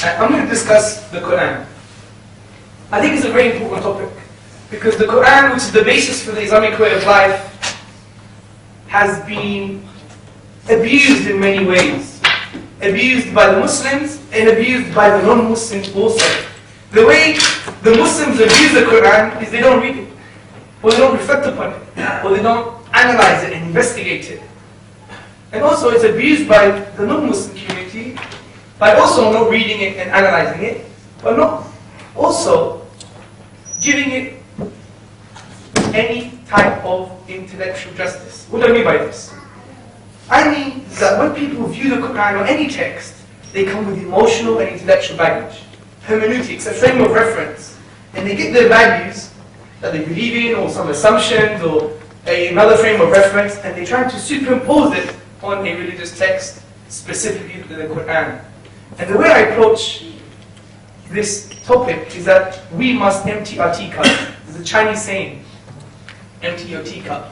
I'm going to discuss the Qur'an. I think it's a very important topic because the Qur'an, which is the basis for the Islamic way of life, has been abused in many ways. Abused by the Muslims and abused by the non-Muslims also. The way the Muslims abuse the Qur'an is they don't read it, or they don't reflect upon it, or they don't analyze it and investigate it. And also it's abused by the non-Muslim community by also not reading it and analyzing it, but not also giving it any type of intellectual justice. What do I mean by this? I mean that when people view the Qur'an or any text, they come with emotional and intellectual baggage, hermeneutics, a frame of reference, and they get their values that they believe in, or some assumptions, or another frame of reference, and they try to superimpose it on a religious text, specifically the Qur'an. And the way I approach this topic is that we must empty our teacup. There's a Chinese saying, empty your teacup,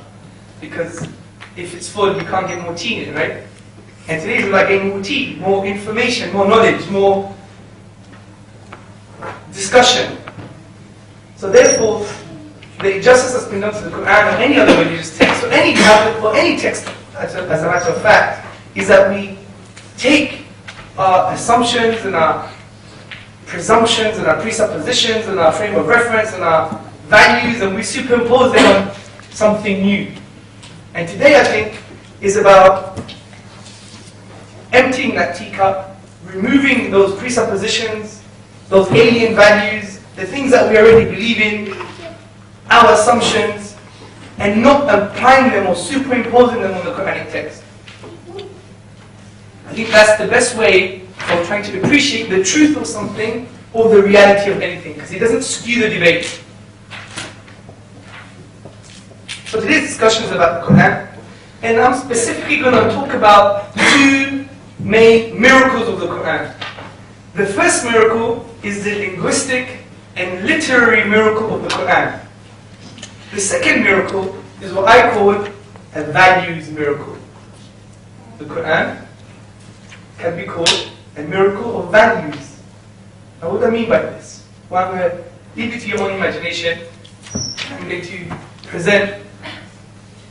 because if it's full, you can't get more tea in it, right? And today it's like getting more tea, more information, more knowledge, more discussion. So therefore, the injustice that's been done to the Qur'an or any other religious text, or any text, as a matter of fact, is that we take our assumptions and our presumptions and our presuppositions and our frame of reference and our values, and we superimpose them on something new. And today, I think, is about emptying that teacup, removing those presuppositions, those alien values, the things that we already believe in, our assumptions, and not applying them or superimposing them on the Quranic text. I think that's the best way of trying to appreciate the truth of something or the reality of anything, because it doesn't skew the debate. So today's discussion is about the Qur'an, and I'm specifically going to talk about two main miracles of the Qur'an. The first miracle is the linguistic and literary miracle of the Qur'an. The second miracle is what I call a values miracle. The Qur'an can be called a miracle of values. Now what do I mean by this? Well, I'm going to leave it to your own imagination. I'm going to present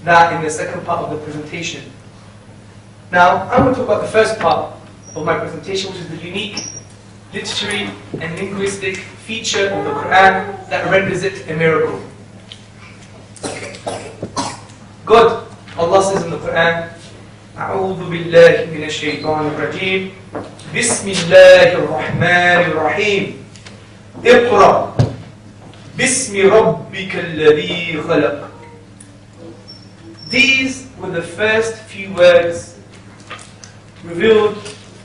that in the second part of the presentation. Now, I'm going to talk about the first part of my presentation, which is the unique literary and linguistic feature of the Qur'an that renders it a miracle. God, Allah says in the Qur'an, أعوذ بالله من الشيطان الرجيم بسم الله الرحمن الرحيم اقرأ باسم ربك الذي خلق. These were the first few words revealed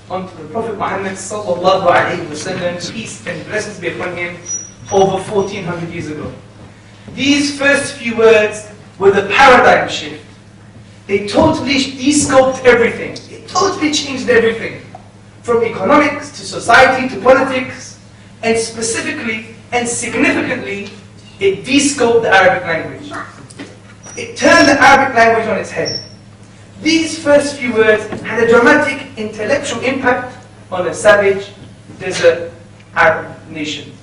unto the Prophet Muhammad sallallahu alaihi wasallam, peace and blessings be upon him, over 1400 years ago. These first few words were the paradigm shift. They totally de-scoped everything. It totally changed everything. From economics to society to politics, and specifically and significantly, it de-scoped the Arabic language. It turned the Arabic language on its head. These first few words had a dramatic intellectual impact on a savage desert Arab nation.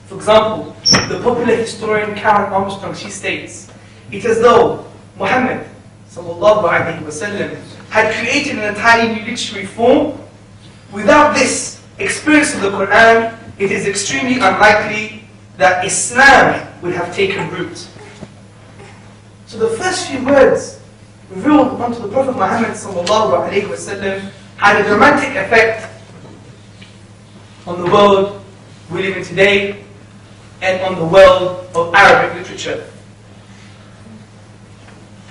For example, the popular historian Karen Armstrong, she states, it is as though Muhammad sallallahu alaihi wasallam had created an entirely new literary form. Without this experience of the Qur'an, it is extremely unlikely that Islam would have taken root. So the first few words revealed unto the Prophet Muhammad sallallahu alaihi wasallam had a dramatic effect on the world we live in today and on the world of Arabic literature.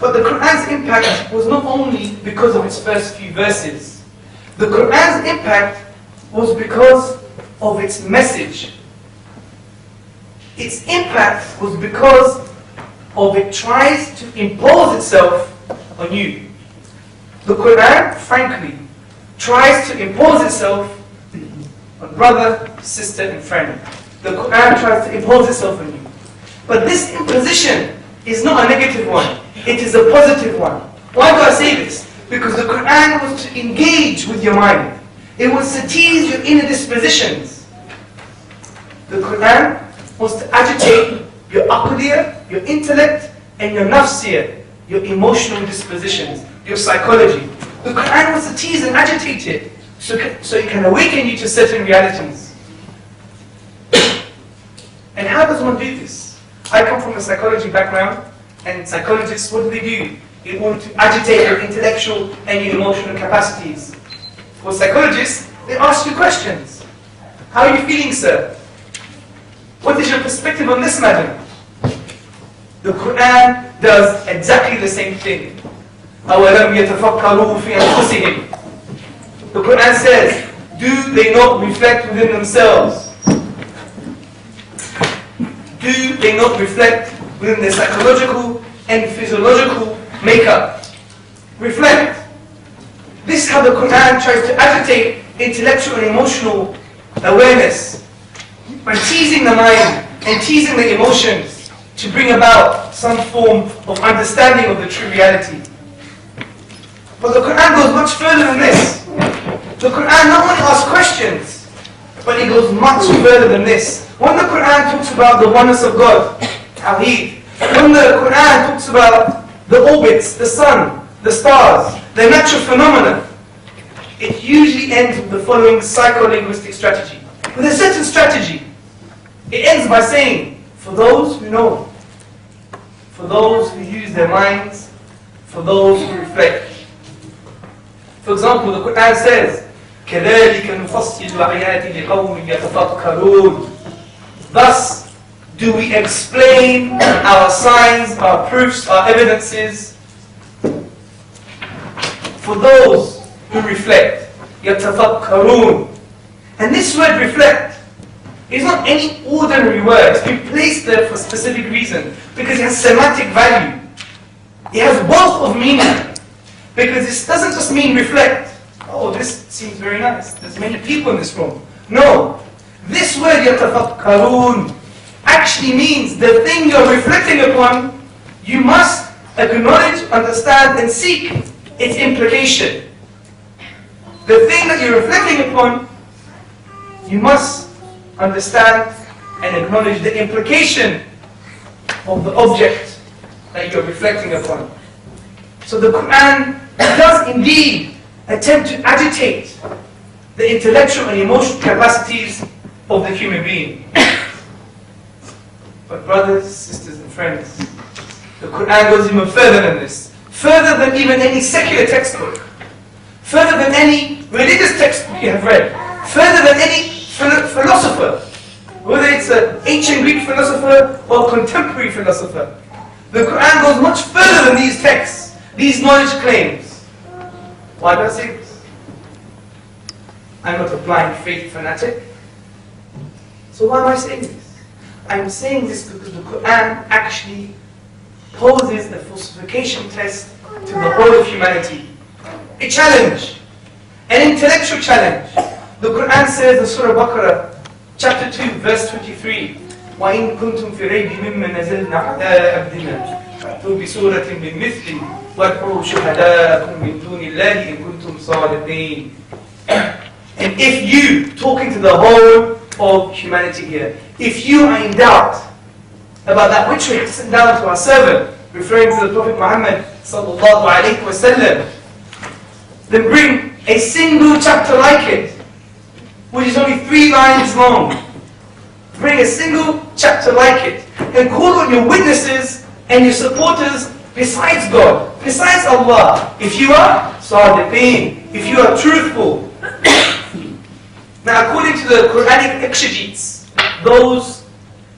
But the Qur'an's impact was not only because of its first few verses. The Qur'an's impact was because of its message. Its impact was because of it tries to impose itself on you. The Qur'an, frankly, tries to impose itself on brother, sister, and friend. The Qur'an tries to impose itself on you. But this imposition is not a negative one. It is a positive one. Why do I say this? Because the Qur'an was to engage with your mind. It wants to tease your inner dispositions. The Qur'an wants to agitate your aqliyah, your intellect, and your nafsiyah, your emotional dispositions, your psychology. The Qur'an wants to tease and agitate it so it can awaken you to certain realities. And how does one do this? I come from a psychology background, and psychologists, what do? They want to agitate your intellectual and your emotional capacities. For psychologists, they ask you questions. How are you feeling, sir? What is your perspective on this, madam? The Qur'an does exactly the same thing. أَوَلَمْ يَتَفَكَّرُوا فِي أَنفُسِهِمْ. The Qur'an says, do they not reflect within themselves? Do they not reflect within their psychological and physiological makeup? Reflect. This is how the Qur'an tries to agitate intellectual and emotional awareness by teasing the mind and teasing the emotions to bring about some form of understanding of the true reality. But the Qur'an goes much further than this. The Qur'an not only asks questions, but it goes much further than this. When the Qur'an talks about the oneness of God, Tawheed, when the Qur'an talks about the orbits, the sun, the stars, the natural phenomena, it usually ends with the following psycho-linguistic strategy. With a certain strategy, it ends by saying, for those who know, for those who use their minds, for those who reflect. For example, the Qur'an says, كَذَلِكَ نُفَصِّلُ الْآيَاتِ لِقَوْمٍ يَتَفَكَّرُونَ. Thus do we explain our signs, our proofs, our evidences for those who reflect. يَتَفَكَّرُونَ. And this word reflect is not any ordinary word. It's been placed there for a specific reason, because it has semantic value. It has wealth of meaning. Because this doesn't just mean reflect. Oh, this seems very nice. There's many people in this room. No. This word يَتَفَكَّرُونَ actually means the thing you're reflecting upon, you must acknowledge, understand, and seek its implication. The thing that you're reflecting upon, you must understand and acknowledge the implication of the object that you're reflecting upon. So the Qur'an does indeed attempt to agitate the intellectual and emotional capacities of the human being. But brothers, sisters and friends, the Qur'an goes even further than this. Further than even any secular textbook. Further than any religious textbook you have read. Further than any philosopher. Whether it's an ancient Greek philosopher or contemporary philosopher. The Qur'an goes much further than these texts, these knowledge claims. Why do I say this? I'm not a blind faith fanatic. So why am I saying this? I'm saying this because the Qur'an actually poses a falsification test to the whole of humanity. A challenge. An intellectual challenge. The Qur'an says in Surah Buckner, chapter 2, verse 23, وَإِن كُنْتُمْ فِي رَيْبٍ مِّمَّا نَزَلْنَا عَلَىٰ عَبْدِنَا فَأْتُوا بِسُورَةٍ مِّن مِّثْلِهِ وَادْعُوا شُهَدَاءَكُم مِّن دُونِ اللَّهِ إِن كُنتُمْ صَادِقِينَ. And if you, talking to the whole of humanity here, if you are in doubt about that which we have sent down to our servant, referring to the Prophet Muhammad sallallahu alaihi wasallam, then bring a single chapter like it, which is only 3 lines long. Bring a single chapter like it, and call on your witnesses and your supporters besides God, besides Allah. If you are sadiqeen, if you are truthful. Now, according to the Quranic exegetes, those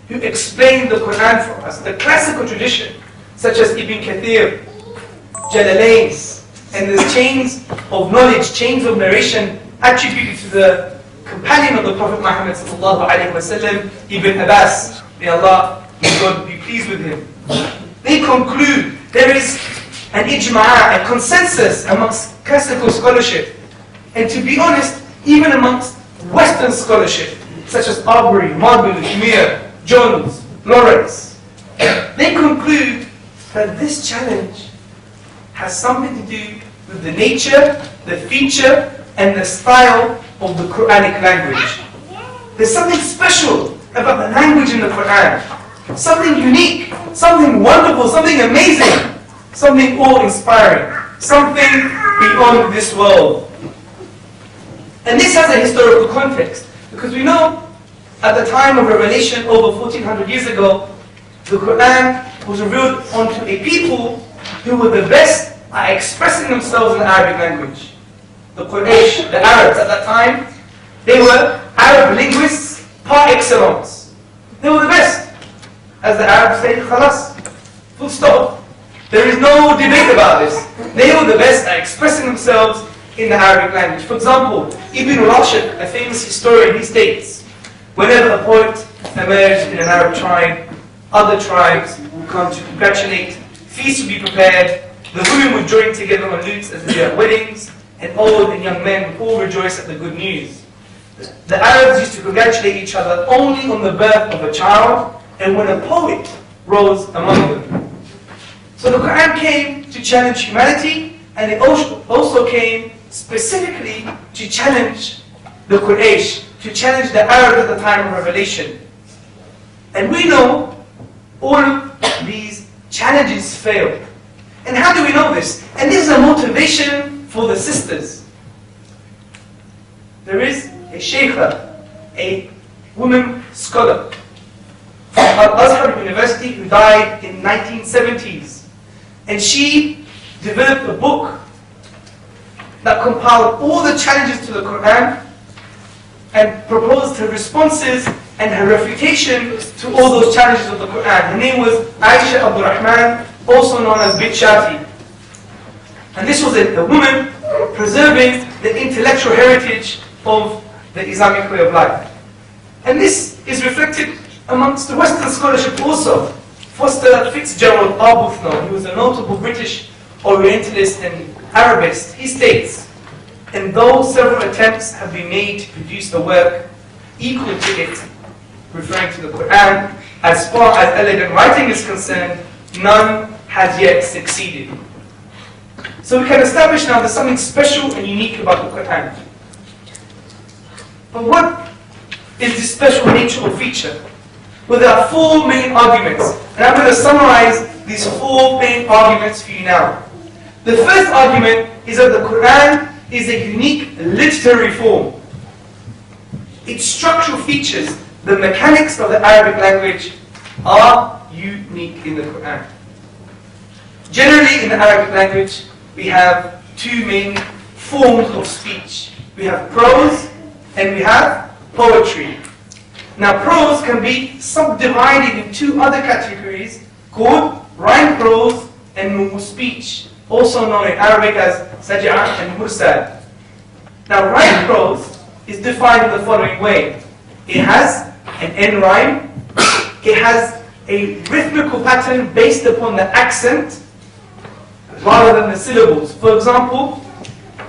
who explain the Quran for us, the classical tradition, such as Ibn Kathir, Jalalain, and there's chains of knowledge, chains of narration attributed to the companion of the Prophet Muhammad sallallahu alaihi wasallam, Ibn Abbas, may Allah, may God be pleased with him. They conclude there is an ijma'a, a consensus amongst classical scholarship, and to be honest, even amongst Western scholarship, such as Aubrey, Marble, Shamir, Jones, Lawrence. They conclude that this challenge has something to do with the nature, the feature, and the style of the Quranic language. There's something special about the language in the Qur'an. Something unique, something wonderful, something amazing, something awe-inspiring, something beyond this world. And this has a historical context, because we know at the time of revelation over 1400 years ago, the Qur'an was revealed onto a people who were the best at expressing themselves in the Arabic language. The Quraysh, the Arabs at that time, they were Arab linguists par excellence. They were the best. As the Arabs say, khalas, full stop. There is no debate about this. They were the best at expressing themselves in the Arabic language. For example, Ibn Rashid, a famous historian, he states, whenever a poet emerged in an Arab tribe, other tribes would come to congratulate, feasts would be prepared, the women would join together on lutes as they do at weddings, and old and young men would all rejoice at the good news. The Arabs used to congratulate each other only on the birth of a child, and when a poet rose among them. So the Qur'an came to challenge humanity, and it also came specifically to challenge the Quraysh, to challenge the Arabs at the time of revelation. And we know all of these challenges failed. And how do we know this? And this is a motivation for the sisters. There is a sheikha, a woman scholar from Al-Azhar University who died in 1970s. And she developed a book that compiled all the challenges to the Qur'an and proposed her responses and her refutation to all those challenges of the Qur'an. Her name was Aisha Abdul Rahman, also known as Bint Shati. And this was a woman preserving the intellectual heritage of the Islamic way of life. And this is reflected amongst the Western scholarship also. Foster Fitzgerald Arbuthnot, who was a notable British Orientalist and Arabist, he states, and though several attempts have been made to produce a work equal to it, referring to the Qur'an, as far as elegant writing is concerned, none has yet succeeded. So we can establish now there's something special and unique about the Qur'an. But what is this special nature or feature? Well, there are four main arguments, and I'm going to summarize these four main arguments for you now. The first argument is that the Qur'an is a unique literary form. Its structural features, the mechanics of the Arabic language, are unique in the Qur'an. Generally, in the Arabic language, we have two main forms of speech. We have prose and we have poetry. Now, prose can be subdivided in two other categories called rhyme prose and normal speech, also known in Arabic as saj'a and mursal. Now, rhyme prose is defined in the following way. It has an end rhyme, it has a rhythmical pattern based upon the accent rather than the syllables. For example,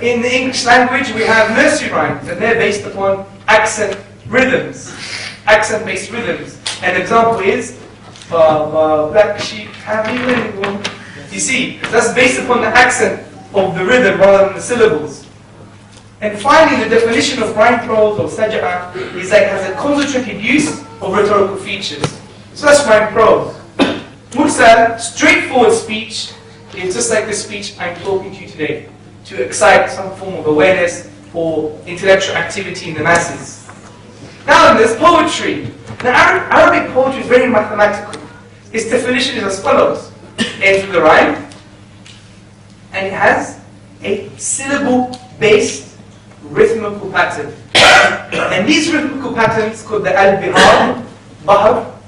in the English language we have nursery rhymes, and they're based upon accent rhythms, accent-based rhythms. An example is, black sheep, happy little. You see, that's based upon the accent of the rhythm rather than the syllables. And finally, the definition of rhyme prose or saj'a is that it has a concentrated use of rhetorical features. So that's rhyme prose. Mursal, straightforward speech, is just like the speech I'm talking to you today, to excite some form of awareness or intellectual activity in the masses. Now there's poetry. Now Arabic poetry is very mathematical. Its definition is as follows. It ends with a rhyme, and it has a syllable-based rhythmical pattern. And these rhythmical patterns, called the al-bihar, bahar,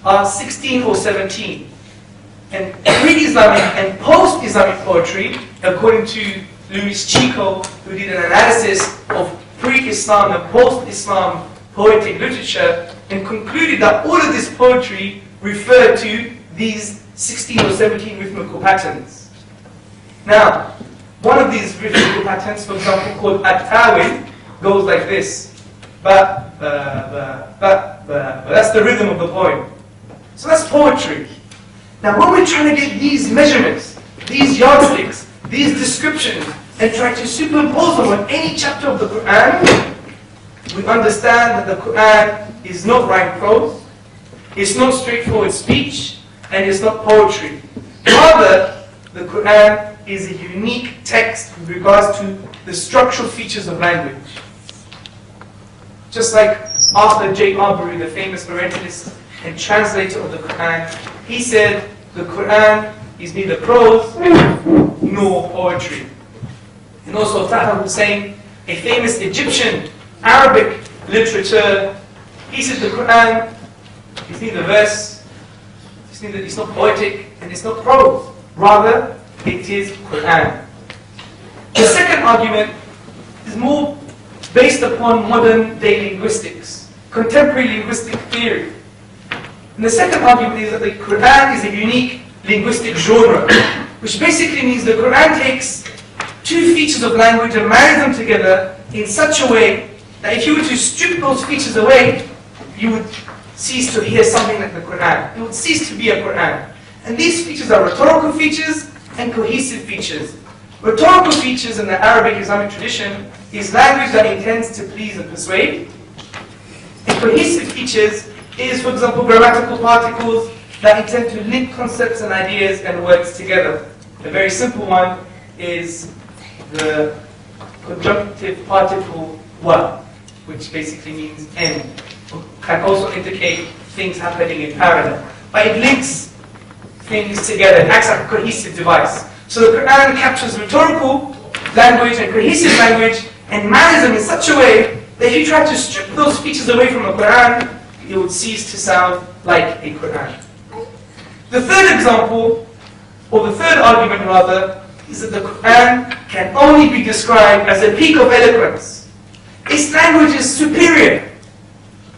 are 16 or 17. And pre-Islamic and post-Islamic poetry, according to Luis Chico, who did an analysis of pre-Islam and post-Islam poetic literature, and concluded that all of this poetry referred to these 16 or 17 rhythmical patterns. Now, one of these rhythmical patterns, for example, called at-tawil, goes like this. Ba, ba, ba, ba, ba. That's the rhythm of the poem. So that's poetry. Now when we're trying to get these measurements, these yardsticks, these descriptions, and try to superimpose them on any chapter of the Qur'an, we understand that the Qur'an is not rhyme prose, it's not straightforward speech, and it's not poetry. Rather, the Qur'an is a unique text with regards to the structural features of language. Just like Arthur J. Arbery, the famous Orientalist and translator of the Qur'an, he said the Qur'an is neither prose nor poetry. And also Taha Hussein, a famous Egyptian Arabic literature, he said the Qur'an is neither verse, it's not poetic, and it's not prose. Rather, it is Qur'an. The second argument is more based upon modern day linguistics, contemporary linguistic theory. And the second argument is that the Qur'an is a unique linguistic genre, which basically means the Qur'an takes two features of language and marries them together in such a way that if you were to strip those features away, you would cease to hear something like the Qur'an. It would cease to be a Qur'an. And these features are rhetorical features and cohesive features. Rhetorical features in the Arabic Islamic tradition is language that intends to please and persuade. And cohesive features is, for example, grammatical particles that intend to link concepts and ideas and words together. A very simple one is the conjunctive particle wa, which basically means and. Can also indicate things happening in parallel. But it links things together, it acts like a cohesive device. So the Qur'an captures rhetorical language and cohesive language and marries them in such a way that if you try to strip those features away from the Qur'an, it would cease to sound like a Qur'an. The third example, or the third argument rather, is that the Qur'an can only be described as a peak of eloquence. Its language is superior.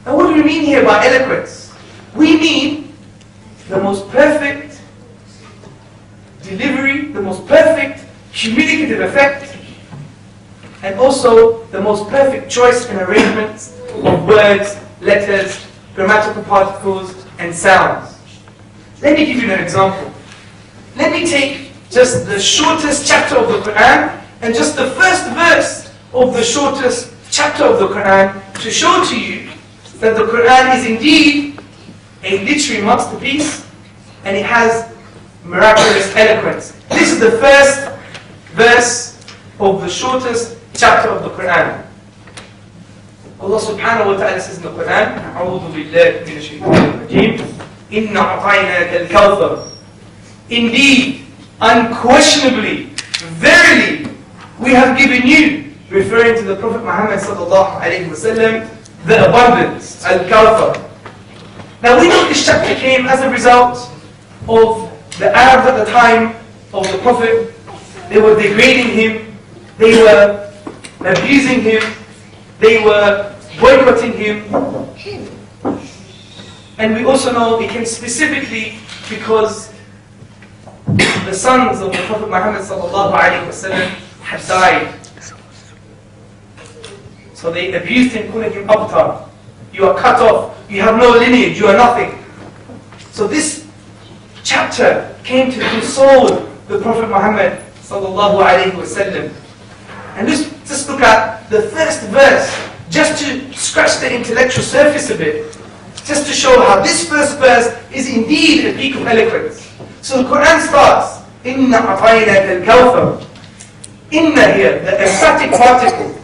Now what do we mean here by eloquence? We mean the most perfect delivery, the most perfect communicative effect, and also the most perfect choice and arrangement of words, letters, grammatical particles, and sounds. Let me give you an example. Let me take just the shortest chapter of the Qur'an and just the first verse of the shortest chapter of the Qur'an to show to you that the Qur'an is indeed a literary masterpiece and it has miraculous eloquence. This is the first verse of the shortest chapter of the Qur'an. Allah subhanahu wa ta'ala says in the Qur'an, أعوذ بالله من الشيطان الرجيم إِنَّ أَعْطَيْنَاكَ الْكَوْثَرَ. Indeed, unquestionably, verily, we have given you, referring to the Prophet Muhammad sallallahu alayhi wa sallam, the abundance, al-Kawthar. Now we know this chapter came as a result of the Arabs at the time of the Prophet. They were degrading him, they were abusing him, they were boycotting him. And we also know it came specifically because the sons of the Prophet Muhammad sallallahu alaihi wasallam had died. So they abused him, calling him abtar. You are cut off, you have no lineage, you are nothing. So this chapter came to console the Prophet Muhammad sallallahu alaihi wasallam. And just look at the first verse, just to scratch the intellectual surface a bit, just to show how this first verse is indeed a peak of eloquence. So the Quran starts, Inna a'tainaka al-kawthar. Inna here, the emphatic particle,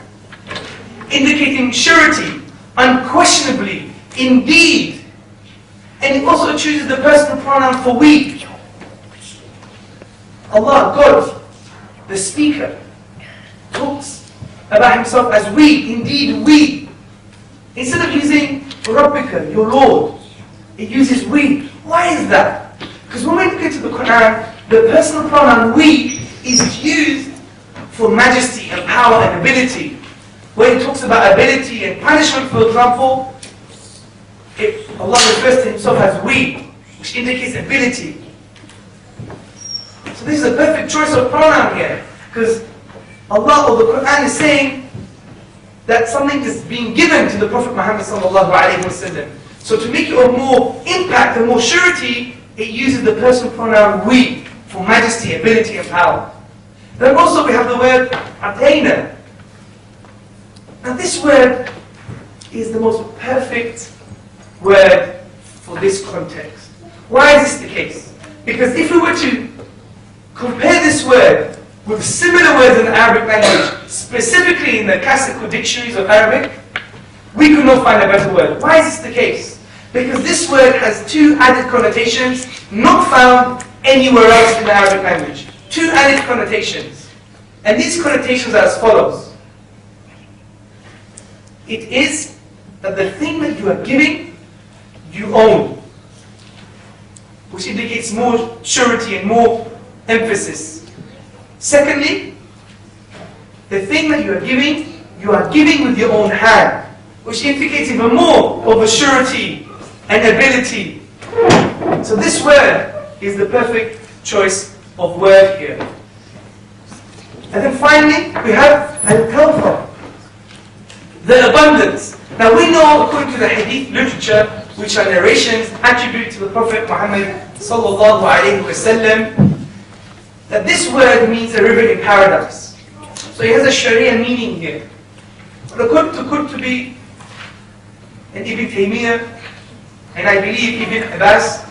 indicating surety, unquestionably, indeed. And it also chooses the personal pronoun for we. Allah, God, the speaker, talks about himself as we, indeed we. Instead of using Rabbika, your Lord, it uses we. Why is that? Because when we look into the Quran, the personal pronoun we is used for majesty and power and ability. When it talks about ability and punishment, for example, Allah refers to himself as we, which indicates ability. So this is a perfect choice of pronoun here, because Allah or the Quran is saying that something is being given to the Prophet Muhammad sallallahu alaihi wasallam. So to make it of more impact and more surety, it uses the personal pronoun we for majesty, ability, and power. Then also we have the word atayna. Now this word is the most perfect word for this context. Why is this the case? Because if we were to compare this word with similar words in the Arabic language, specifically in the classical dictionaries of Arabic, we could not find a better word. Why is this the case? Because this word has two added connotations not found anywhere else in the Arabic language. Two added connotations. And these connotations are as follows. It is that the thing that you are giving, you own. Which indicates more surety and more emphasis. Secondly, the thing that you are giving with your own hand. Which indicates even more of a surety and ability. So this word is the perfect choice of word here. And then finally, we have al-kawthar, the abundance. Now we know, according to the hadith literature, which are narrations attributed to the Prophet Muhammad sallallahu alaihi wasallam, that this word means a river in paradise. So it has a Sharia meaning here. But according to Qurtubi and Ibn Taymiyyah, and I believe Ibn Abbas,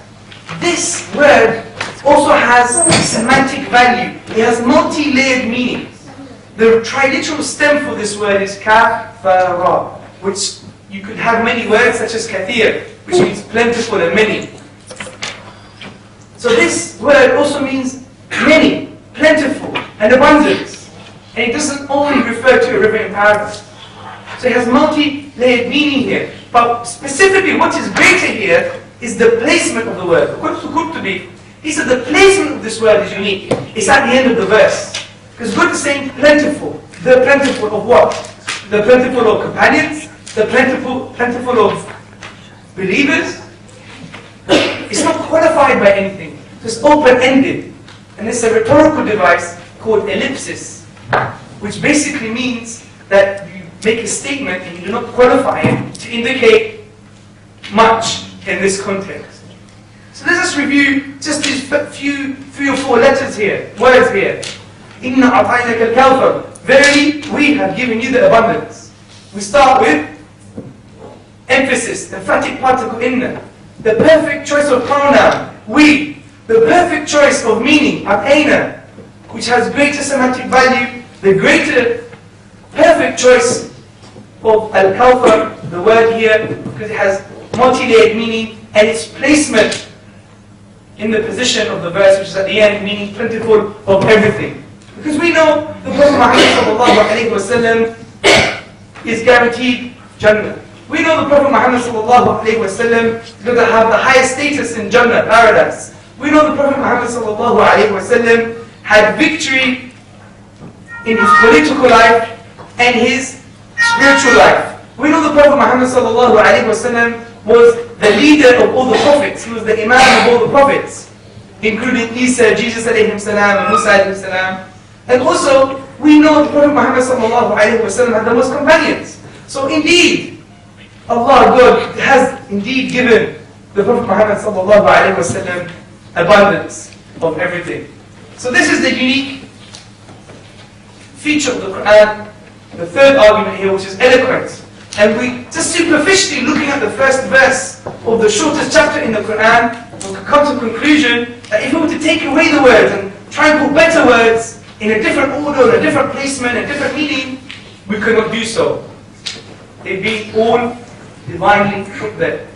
this word also has semantic value. It has multi-layered meanings. The triliteral stem for this word is kafara, which you could have many words such as kathir, which means plentiful and many. So this word also means many, plentiful, and abundance. And it doesn't only refer to a river in paradise. So it has multi-layered meaning here. But specifically what is greater here is the placement of the word. According to Qurtubi, he said the placement of this word is unique. It's at the end of the verse. Because God is saying plentiful. The plentiful of what? The plentiful of companions? The plentiful of believers? It's not qualified by anything. It's open-ended. And it's a rhetorical device called ellipsis, which basically means that you make a statement and you do not qualify it to indicate much in this context. So let us review just these few, 3 or 4 letters here, words here. Inna a'tainaka al-kawthar. Verily, we have given you the abundance. We start with emphasis, emphatic particle inna. The perfect choice of pronoun, we. The perfect choice of meaning, atayna, which has greater semantic value, the greater perfect choice of al-kawthar, the word here, because it has multi-layered meaning, and its placement in the position of the verse, which is at the end, meaning plentiful of everything. Because we know the Prophet Muhammad ﷺ is guaranteed Jannah. We know the Prophet Muhammad ﷺ is going to have the highest status in Jannah, paradise. We know the Prophet Muhammad ﷺ had victory in his political life and his spiritual life. We know the Prophet Muhammad ﷺ was the leader of all the prophets. He was the imam of all the prophets, including Isa, Jesus alayhi salam, and Musa alayhi salam. And also, we know the Prophet Muhammad ﷺ had the most companions. So indeed, Allah, God, has indeed given the Prophet Muhammad ﷺ abundance of everything. So this is the unique feature of the Qur'an. The third argument here, which is eloquence. And we, just superficially looking at the first verse of the shortest chapter in the Qur'an, we can come to the conclusion that if we were to take away the words and try and put better words in a different order, a different placement, a different meaning, we could not do so. They'd be all divinely put there.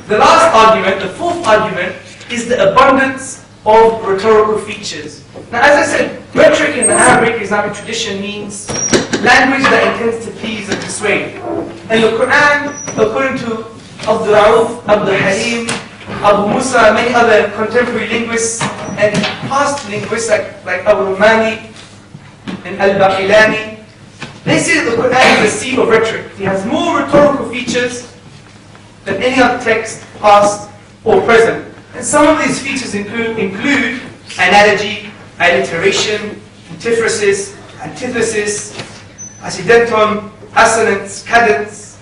The last argument, the fourth argument, is the abundance of rhetorical features. Now, as I said, rhetoric in the Arabic Islamic tradition means language that intends to please and persuade. And the Qur'an, according to Abdul Rauf, Abdul Halim, Abu Musa, many other contemporary linguists and past linguists like Abu Rumani and Al-Baqilani, they say that the Qur'an is a sea of rhetoric. It has more rhetorical features than any other text, past or present. And some of these features include analogy, alliteration, antiphrasis, antithesis, accidenton, assonance, cadence,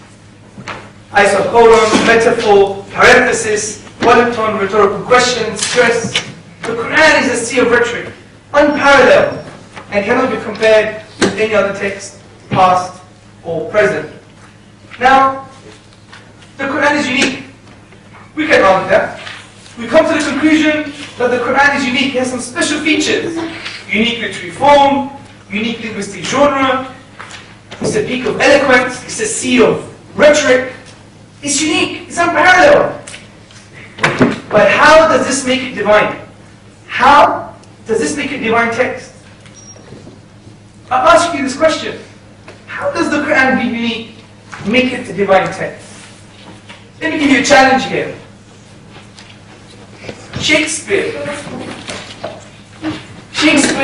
isocolon, metaphor, parenthesis, polyton, rhetorical question, stress. The Qur'an is a sea of rhetoric. unparalleled, and cannot be compared with any other text, past or present. Now, the Qur'an is unique. We can argue that. We come to the conclusion that the Qur'an is unique. It has some special features. Unique literary form, unique linguistic genre, it's a peak of eloquence, it's a sea of rhetoric. It's unique, it's unparalleled. But how does this make it divine? How does this make it divine text? I'll ask you this question. How does the Qur'an be unique, make it a divine text? Let me give you a challenge here. Shakespeare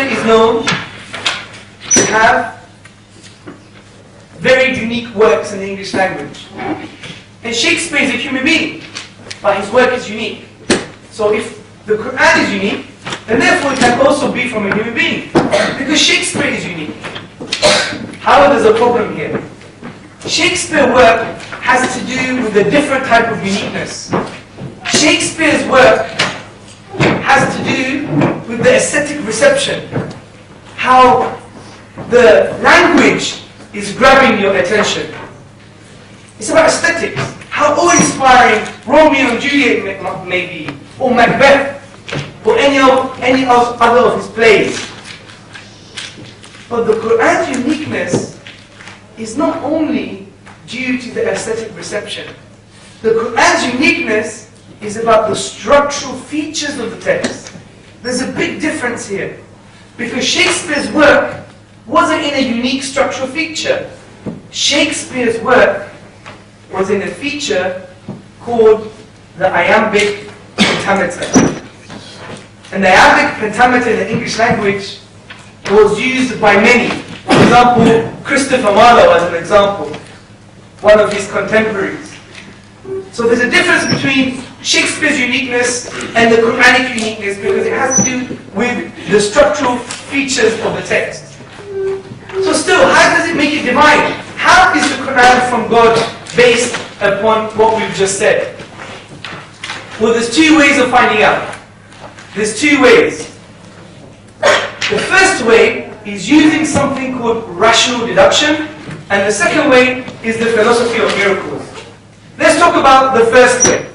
is known to have very unique works in the English language. And Shakespeare is a human being, but his work is unique. So if the Qur'an is unique, then therefore it can also be from a human being, because Shakespeare is unique. However, there's a problem here. Shakespeare's work has to do with a different type of uniqueness. Shakespeare's work has to do with the aesthetic reception. How the language is grabbing your attention. It's about aesthetics. How awe-inspiring Romeo and Juliet may be, or Macbeth, or any other of his plays. But the Qur'an's uniqueness is not only due to the aesthetic reception. The Qur'an's uniqueness is about the structural features of the text. There's a big difference here. Because Shakespeare's work wasn't in a unique structural feature. Shakespeare's work was in a feature called the iambic pentameter. And the iambic pentameter in the English language was used by many. For example, Christopher Marlowe as an example, one of his contemporaries. So there's a difference between Shakespeare's uniqueness and the Quranic uniqueness, because it has to do with the structural features of the text. So still, how does it make it divine? How is the Qur'an from God based upon what we've just said? Well, there's two ways of finding out. There's two ways. The first way is using something called rational deduction, and the second way is the philosophy of miracles. Let's talk about the first way.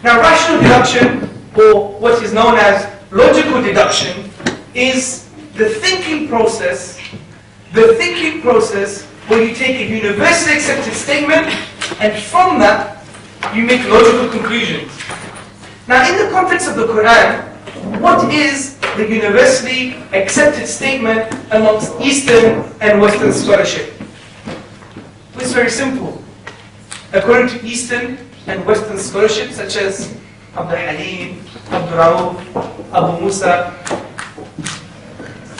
Now, rational deduction, or what is known as logical deduction, is the thinking process where you take a universally accepted statement, and from that, you make logical conclusions. Now, in the context of the Qur'an, what is the universally accepted statement amongst Eastern and Western scholarship? It's very simple. According to Eastern and Western scholarship, such as Abdul Halim, Abdul Rauf, Abu Musa,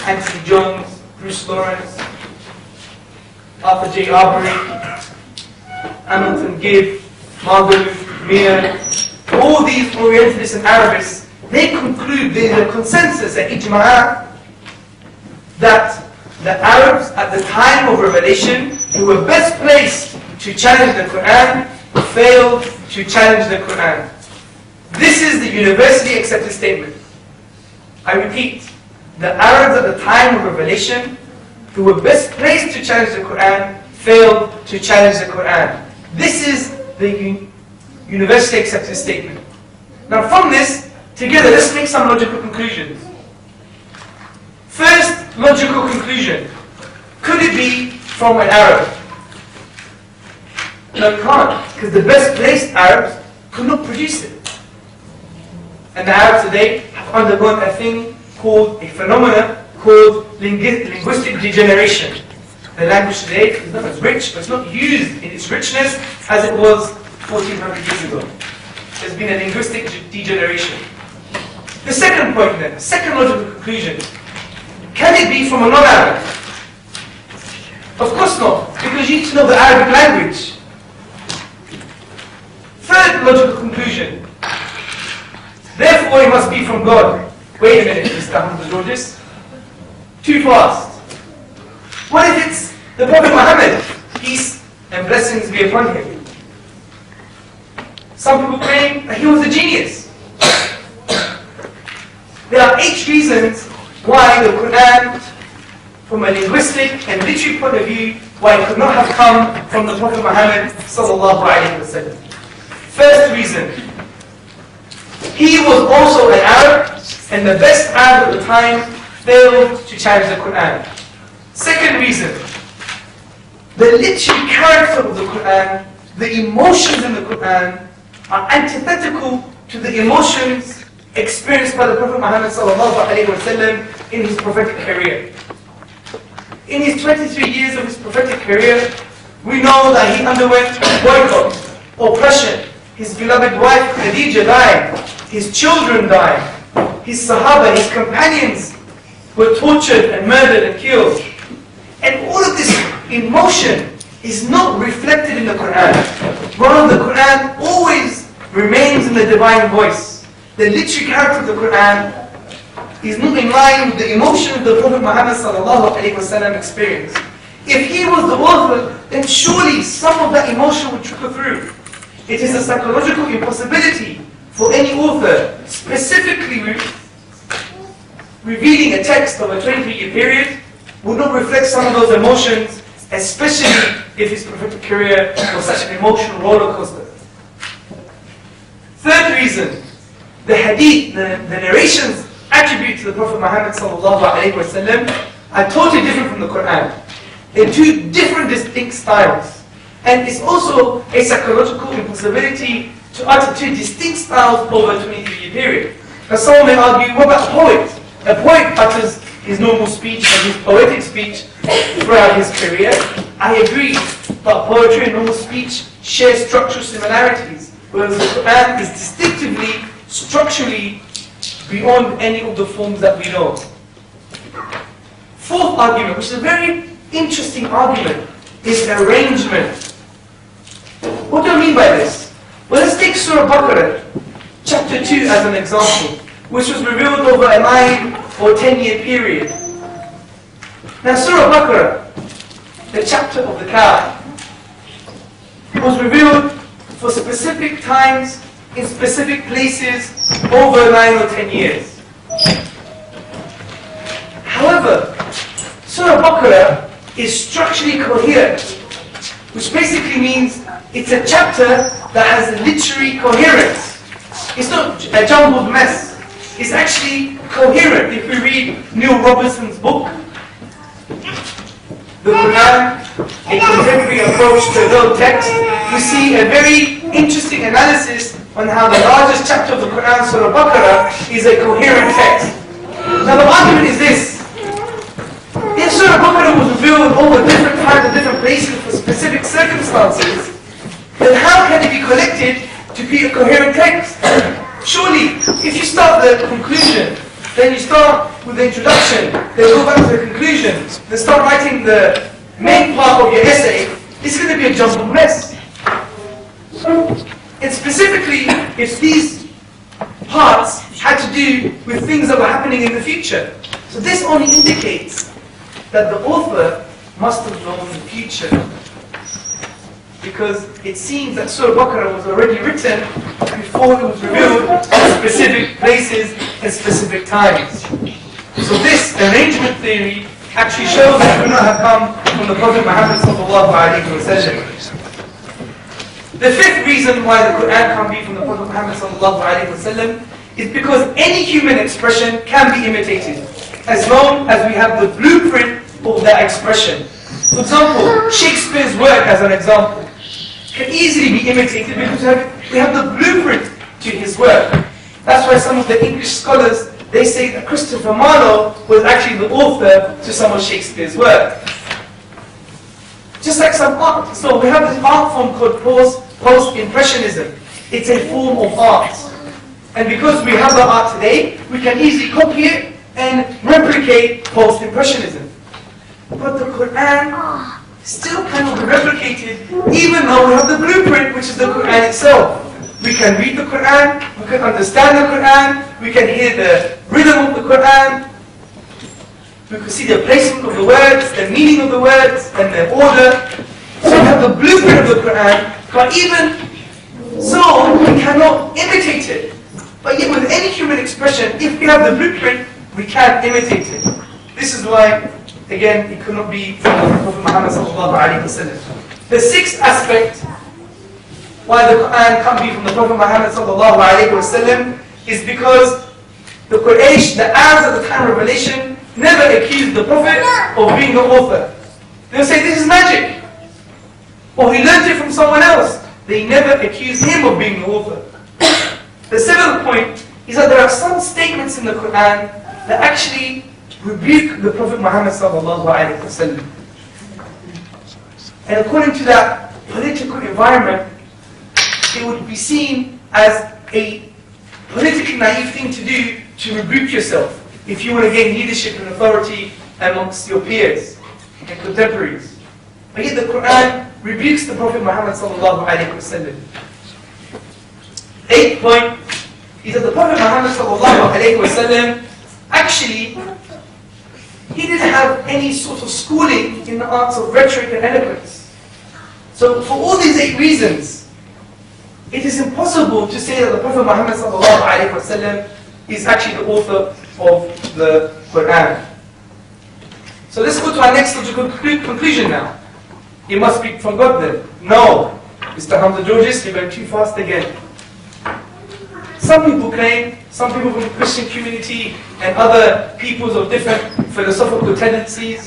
Anthony Jones, Bruce Lawrence, Arthur J. Arbery, Hamilton Gibb, Margaret Mir, all these Orientalists and Arabists, they conclude, there is a consensus at Ijma'a, that the Arabs at the time of revelation, who were best placed to challenge the Qur'an, failed to challenge the Qur'an. This is the universally accepted statement. I repeat, the Arabs at the time of revelation, who were best placed to challenge the Qur'an, failed to challenge the Qur'an. This is the universally accepted statement. Now from this, together, let's make some logical conclusions. First logical conclusion. Could it be from an Arab? No, it can't, because the best placed Arabs could not produce it. And the Arabs today have undergone a phenomenon called linguistic degeneration. The language today is not as rich, but it's not used in its richness as it was 1400 years ago. There's been a linguistic degeneration. The second point then, the second logical conclusion. Can it be from a non-Arab? Of course not, because you need to know the Arabic language. Third logical conclusion. Therefore it must be from God. Wait a minute, Mr. Hamza Tzortzis. Too fast. What if it's the Prophet Muhammad? Peace and blessings be upon him. Some people claim that he was a genius. There are 8 reasons why the Qur'an, from a linguistic and literary point of view, why it could not have come from the Prophet Muhammad sallallahu alaihi wasallam. First reason, he was also an Arab, and the best Arab at the time failed to challenge the Qur'an. Second reason, the literary character of the Qur'an, the emotions in the Qur'an, are antithetical to the emotions experienced by the Prophet Muhammad sallallahu alaihi wasallam in his prophetic career. In his 23 years of his prophetic career, we know that he underwent boycott, oppression. His beloved wife Khadija died. His children died. His Sahaba, his companions, were tortured and murdered and killed. And all of this emotion is not reflected in the Qur'an. Rather, the Qur'an always remains in the divine voice. The literary character of the Qur'an is not in line with the emotion of the Prophet Muhammad sallallahu alaihi wasallam experienced. If he was the author, then surely some of that emotion would trickle through. It is a psychological impossibility for any author, specifically revealing a text of a 23-year period, would not reflect some of those emotions, especially if his prophetic career was such an emotional roller coaster. Third reason, the hadith, the narrations attributed to the Prophet Muhammad sallallahu alaihi wasallam are totally different from the Qur'an. They're two different distinct styles. And it's also a psychological impossibility to utter two distinct styles over a 23-year period. Now someone may argue, what about a poet? A poet utters his normal speech and his poetic speech throughout his career. I agree, but poetry and normal speech share structural similarities, whereas the Qur'an is distinctively, structurally beyond any of the forms that we know. Fourth argument, which is a very interesting argument, is arrangement. What do I mean by this? Well, let's take Surah Buckner, chapter 2 as an example, which was revealed over a 9 or 10-year period. Now Surah Buckner, the chapter of the cow, was revealed for specific times, in specific places, over 9 or 10 years. However, Surah Buckner is structurally coherent, which basically means it's a chapter that has literary coherence. It's not a jumbled mess. It's actually coherent. If we read Neil Robinson's book, The Quran, a contemporary approach to the text, we see a very interesting analysis on how the largest chapter of the Quran, Surah Baqarah, is a coherent text. Now the argument is this. If Surah Baqarah was revealed over different times and different places for specific circumstances, then how can it be collected to be a coherent text? Surely, if you start the conclusion, then you start with the introduction, then go back to the conclusion, then start writing the main part of your essay, it's going to be a jumbled mess. And specifically, if these parts had to do with things that were happening in the future. So this only indicates that the author must have known the future. Because it seems that Surah Baqarah was already written before it was revealed in specific places and specific times. So this arrangement theory actually shows that it could not have come from the Prophet Muhammad sallallahu alaihi wasallam. The fifth reason why the Quran can't be from the Prophet Muhammad sallallahu alaihi wasallam is because any human expression can be imitated, as long as we have the blueprint of that expression. For example, Shakespeare's work, as an example, can easily be imitated because we have the blueprint to his work. That's why some of the English scholars, they say that Christopher Marlowe was actually the author to some of Shakespeare's work. Just like some art. So we have this art form called post-impressionism. It's a form of art. And because we have the art today, we can easily copy it and replicate post-impressionism. But the Quran still cannot be replicated, even though we have the blueprint, which is the Quran itself. We can read the Quran, we can understand the Quran, we can hear the rhythm of the Quran, we can see the placement of the words, the meaning of the words, and their order. So we have the blueprint of the Quran, but even so, we cannot imitate it. But yet with any human expression, if we have the blueprint, we can't imitate it. This is why, again, it could not be from the Prophet Muhammad sallallahu alaihi wasallam. The sixth aspect why the Qur'an can't be from the Prophet Muhammad sallallahu alaihi wasallam is because the Quraysh, the Arabs at the time of revelation, never accused the Prophet of being the author. They'll say, this is magic. Or he learned it from someone else. They never accused him of being the author. The seventh point is that there are some statements in the Qur'an that actually rebuke the Prophet Muhammad sallallahu alaihi wasallam. And according to that political environment, it would be seen as a politically naive thing to do to rebuke yourself if you want to gain leadership and authority amongst your peers and contemporaries. But yet the Qur'an rebukes the Prophet Muhammad sallallahu alaihi wasallam. Eighth point is that the Prophet Muhammad sallallahu alaihi wasallam actually, he didn't have any sort of schooling in the arts of rhetoric and eloquence. So for all these 8 reasons, it is impossible to say that the Prophet Muhammad sallallahu alaihi wasallam is actually the author of the Qur'an. So let's go to our next logical conclusion now. It must be from God then. No. Mr. Hamza Tzortzis, you're going too fast again. Some people claim, some people from the Christian community and other peoples of different philosophical tendencies,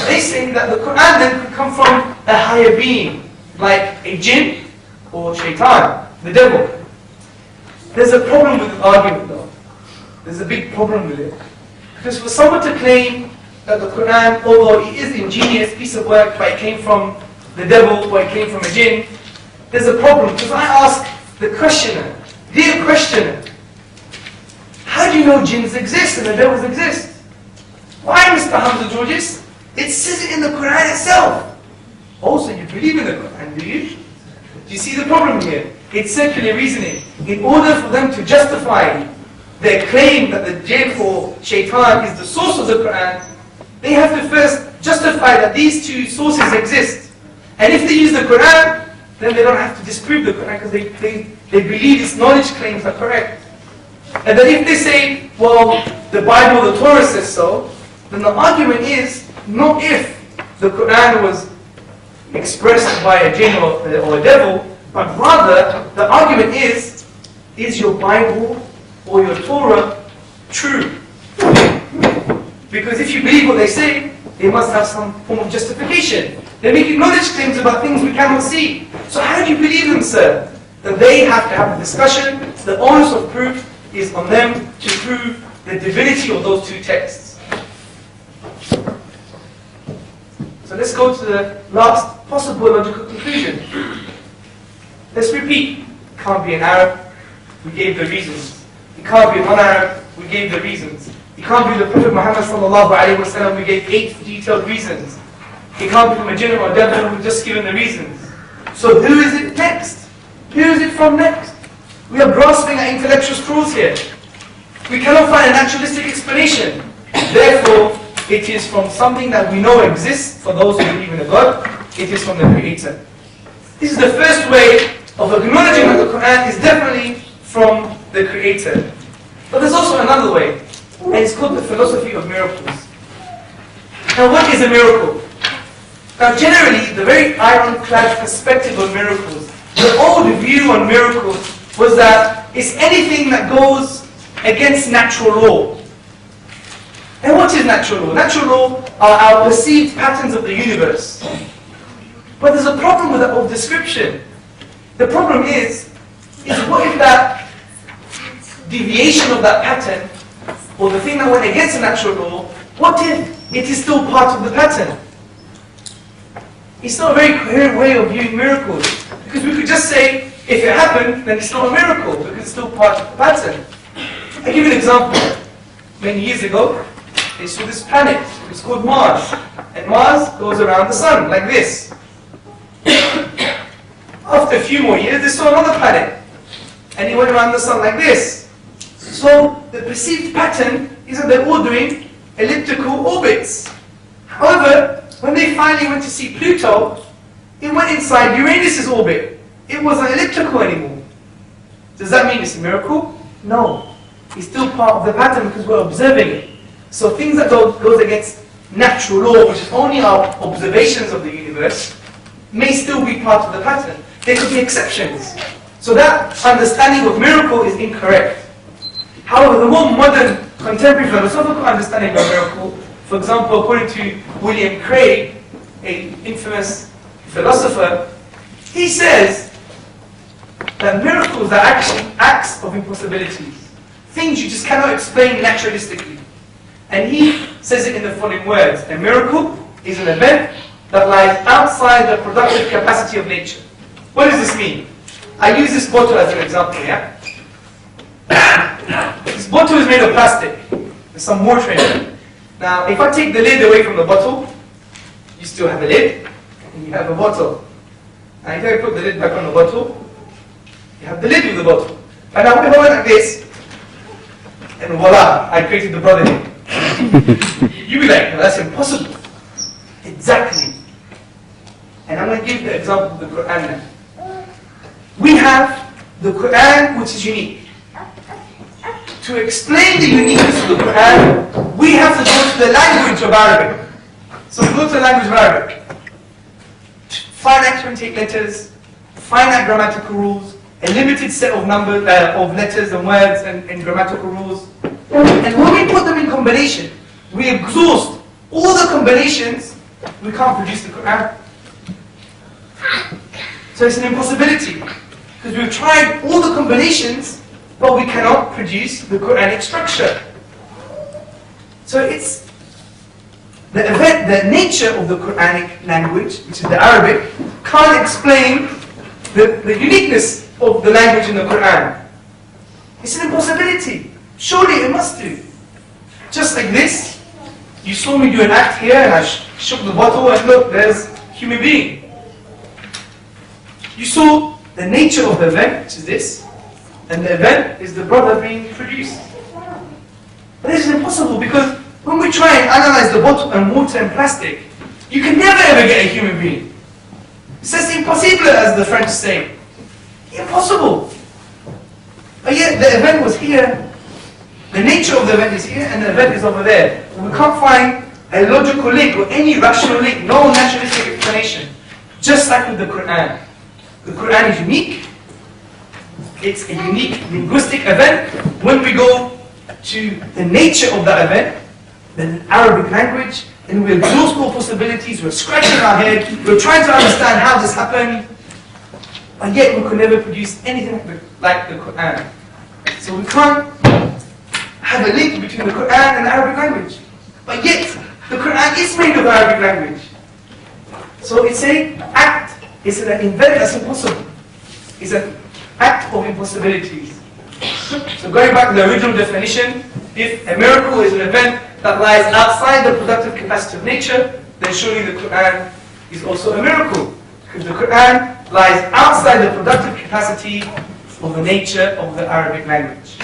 they say that the Qur'an then could come from a higher being, like a jinn or shaitan, the devil. There's a problem with the argument though. There's a big problem with it. Because for someone to claim that the Qur'an, although it is an ingenious piece of work, but it came from the devil or it came from a jinn, there's a problem. Because I ask the questioner, dear questioner, how do you know jinns exist and the devils exist? Why, Mr. Hamza Tzortzis? It says it in the Qur'an itself. Also, you believe in the Qur'an, do you? Do you see the problem here? It's circular reasoning. In order for them to justify their claim that the jinn or shaitan is the source of the Qur'an, they have to first justify that these 2 sources exist. And if they use the Qur'an, then they don't have to disprove the Qur'an because they believe its knowledge claims are correct. And then if they say, well, the Bible, the Torah says so, then the argument is not if the Qur'an was expressed by a jinn or a devil, but rather the argument is your Bible or your Torah true? Because if you believe what they say, they must have some form of justification. They're making knowledge claims about things we cannot see. So how do you believe them, sir? Then they have to have a discussion. The onus of proof is on them to prove the divinity of those 2 texts. So let's go to the last possible logical conclusion. Let's repeat. It can't be an Arab. We gave the reasons. It can't be a non-Arab. We gave the reasons. It can't be the Prophet Muhammad sallallahu alaihi wasallam. We gave 8 detailed reasons. It can't be from a jinn or a devil. We've just given the reasons. So who is it next? Who is it from next? We are grasping at intellectual straws here. We cannot find a naturalistic explanation. Therefore, it is from something that we know exists for those who believe in a God. It is from the Creator. This is the first way of acknowledging that the Qur'an is definitely from the Creator. But there's also another way, and it's called the philosophy of miracles. Now, what is a miracle? Now, generally, the very ironclad perspective on miracles, the old view on miracles was that it's anything that goes against natural law. And what is natural law? Natural law are our perceived patterns of the universe. But there's a problem with that old description. The problem is what if that deviation of that pattern, or the thing that went against the natural law, what if it is still part of the pattern? It's not a very coherent way of viewing miracles. Because we could just say, if it happened, then it's not a miracle, because it's still part of the pattern. I'll give you an example. Many years ago, they saw this planet. It's called Mars. And Mars goes around the sun, like this. After a few more years, they saw another planet. And it went around the sun like this. So, the perceived pattern is that they're all doing elliptical orbits. However, when they finally went to see Pluto, it went inside Uranus' orbit. It wasn't elliptical anymore. Does that mean it's a miracle? No. is still part of the pattern because we're observing it. So things that goes against natural law, which is only our observations of the universe, may still be part of the pattern. There could be exceptions. So that understanding of miracle is incorrect. However, the more modern, contemporary philosophical understanding of miracle, for example, according to William Craig, an infamous philosopher, he says that miracles are actually acts of impossibilities. Things you just cannot explain naturalistically. And he says it in the following words: a miracle is an event that lies outside the productive capacity of nature. What does this mean? I use this bottle as an example, yeah? This bottle is made of plastic. There's some water in it. Now, if I take the lid away from the bottle, you still have a lid, and you have a bottle. And if I put the lid back on the bottle, you have the lid with the bottle. And now, if I went like this, and voila, I created the brother here. You'd be like, no, that's impossible. Exactly. And I'm going to give the example of the Qur'an now. We have the Qur'an, which is unique. To explain the uniqueness of the Qur'an, we have to go to the language of Arabic. So we go to the language of Arabic. Finite 28 letters, finite grammatical rules, a limited set of numbers, of letters and words and grammatical rules. And when we put them in combination, we exhaust all the combinations, we can't produce the Qur'an. So it's an impossibility. Because we've tried all the combinations, but we cannot produce the Quranic structure. So it's the event, the nature of the Quranic language, which is the Arabic, can't explain the uniqueness of the language in the Qur'an. It's an impossibility. Surely it must do. Just like this, you saw me do an act here and I shook the bottle and look, there's a human being. You saw the nature of the event, which is this, and the event is the brother being produced. But this is impossible because when we try and analyze the bottle and water and plastic, you can never ever get a human being. C'est impossible, as the French say. Impossible. But yet the event was here, the nature of the event is here, and the event is over there. We can't find a logical link or any rational link, no naturalistic explanation. Just like with the Qur'an. The Qur'an is unique. It's a unique linguistic event. When we go to the nature of that event, the Arabic language, and we exhaust all possibilities, we're scratching our head, we're trying to understand how this happened, and yet we could never produce anything like the Qur'an. So we can't have a link between the Qur'an and the Arabic language. But yet, the Qur'an is made of Arabic language. So it's an act. It's an event that's impossible. It's an act of impossibilities. So going back to the original definition, if a miracle is an event that lies outside the productive capacity of nature, then surely the Qur'an is also a miracle. Because the Qur'an lies outside the productive capacity of the nature of the Arabic language.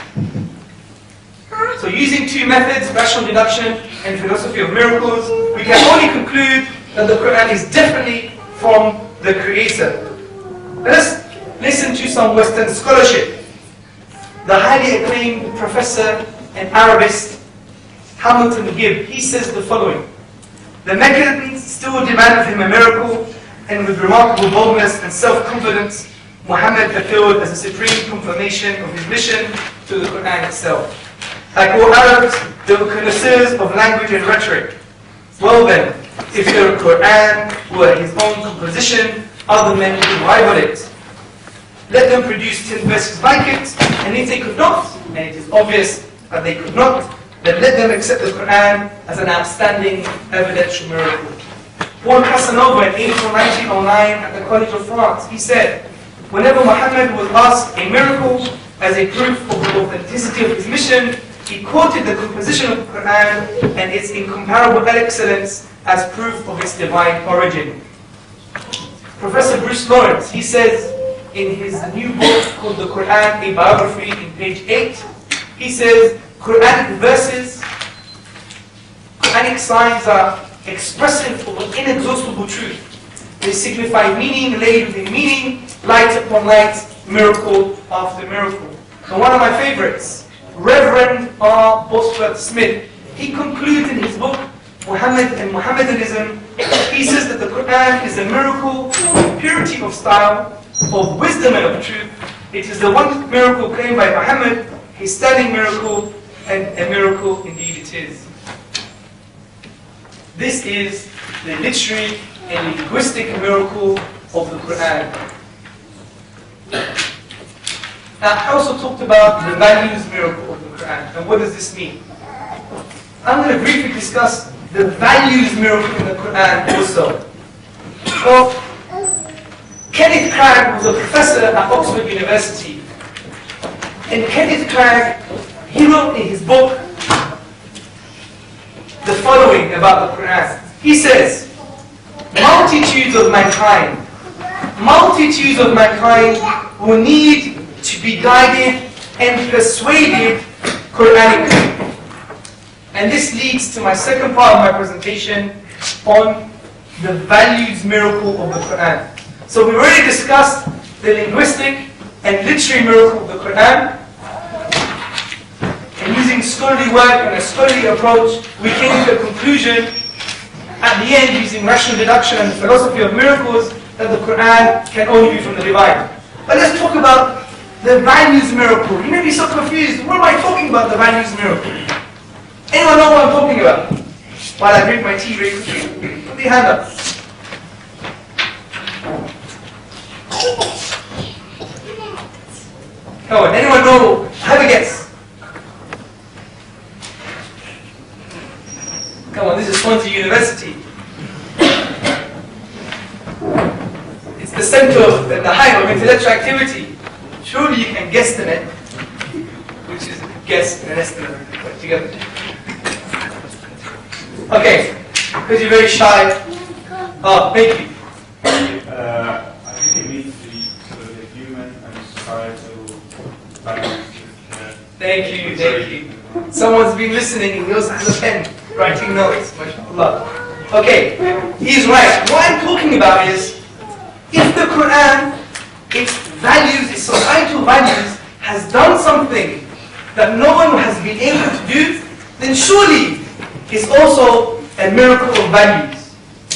So using two methods, rational deduction and philosophy of miracles, we can only conclude that the Qur'an is definitely from the Creator. Let us listen to some Western scholarship. The highly acclaimed professor and Arabist, Hamilton Gibb, he says the following: the Meccans still demand of him a miracle, and with remarkable boldness and self-confidence, Muhammad appealed as a supreme confirmation of his mission to the Qur'an itself. Like all Arabs, they were connoisseurs of language and rhetoric. Well then, if the Qur'an were his own composition, other men would rival it. Let them produce 10 verses like it, and if they could not, and it is obvious that they could not, then let them accept the Qur'an as an outstanding evidential miracle. Paul Casanova in April 1909 at the College of France, he said, whenever Muhammad was asked a miracle as a proof of the authenticity of his mission, he quoted the composition of the Qur'an and its incomparable excellence as proof of its divine origin. Professor Bruce Lawrence, he says in his new book called The Qur'an, a Biography, in page 8, he says, Quranic verses, Quranic signs are expressive of an inexhaustible truth. They signify meaning laid within meaning, light upon light, miracle after miracle. And one of my favorites, Reverend R. Bosworth Smith, he concludes in his book, Muhammad and Mohammedanism, he says that the Qur'an is a miracle of purity of style, of wisdom and of truth. It is the one miracle claimed by Muhammad, his standing miracle, and a miracle indeed it is. This is the literary and linguistic miracle of the Qur'an. Now, I also talked about the values miracle of the Qur'an. And what does this mean? I'm going to briefly discuss the values miracle in the Qur'an also. Well, Kenneth Cragg was a professor at Oxford University. And Kenneth Cragg, he wrote in his book the following about the Qur'an. He says, multitudes of mankind will need to be guided and persuaded Qur'anically. And this leads to my second part of my presentation on the values miracle of the Qur'an. So we've already discussed the linguistic and literary miracle of the Qur'an. And using scholarly work and a scholarly approach, we came to a conclusion at the end, using rational deduction and the philosophy of miracles, that the Qur'an can only be from the divine. But let's talk about the values miracle. You may be so confused. What am I talking about, the values miracle? Anyone know what I'm talking about? While I drink my tea very quickly. Put your hand up. Come on, anyone know? Have a guess. Come on, this is Swansea University. It's the center of the hive of intellectual activity. Surely you can guesstimate, which is guess and an estimate put together. Okay, because you're very shy. Oh, thank you. I think it means the human and societal values. Thank you. Someone's been listening and he also has a pen, writing notes. MashaAllah. Okay, he's right. What I'm talking about is, if the Qur'an, its values, its societal values, has done something that no one has been able to do, then surely it's also a miracle of values.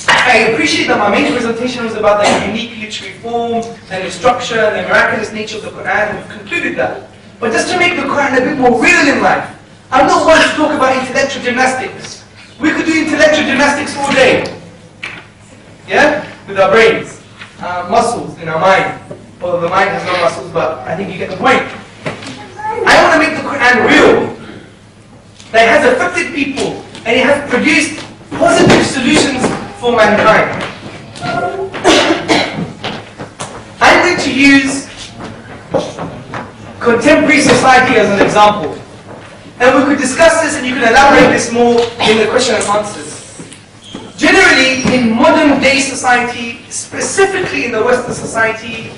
I appreciate that my main presentation was about the unique literary form and the structure and the miraculous nature of the Qur'an, and we've concluded that. But just to make the Qur'an a bit more real in life, I'm not one to talk about intellectual gymnastics. We could do intellectual gymnastics all day. Yeah? With our brains, muscles in our mind. Although the mind has no muscles, but I think you get the point. I want to make the Qur'an real. That it has affected people and it has produced positive solutions for mankind. I'm going to use contemporary society as an example. And we could discuss this and you can elaborate this more in the question and answers. Generally, in modern day society, specifically in the Western society,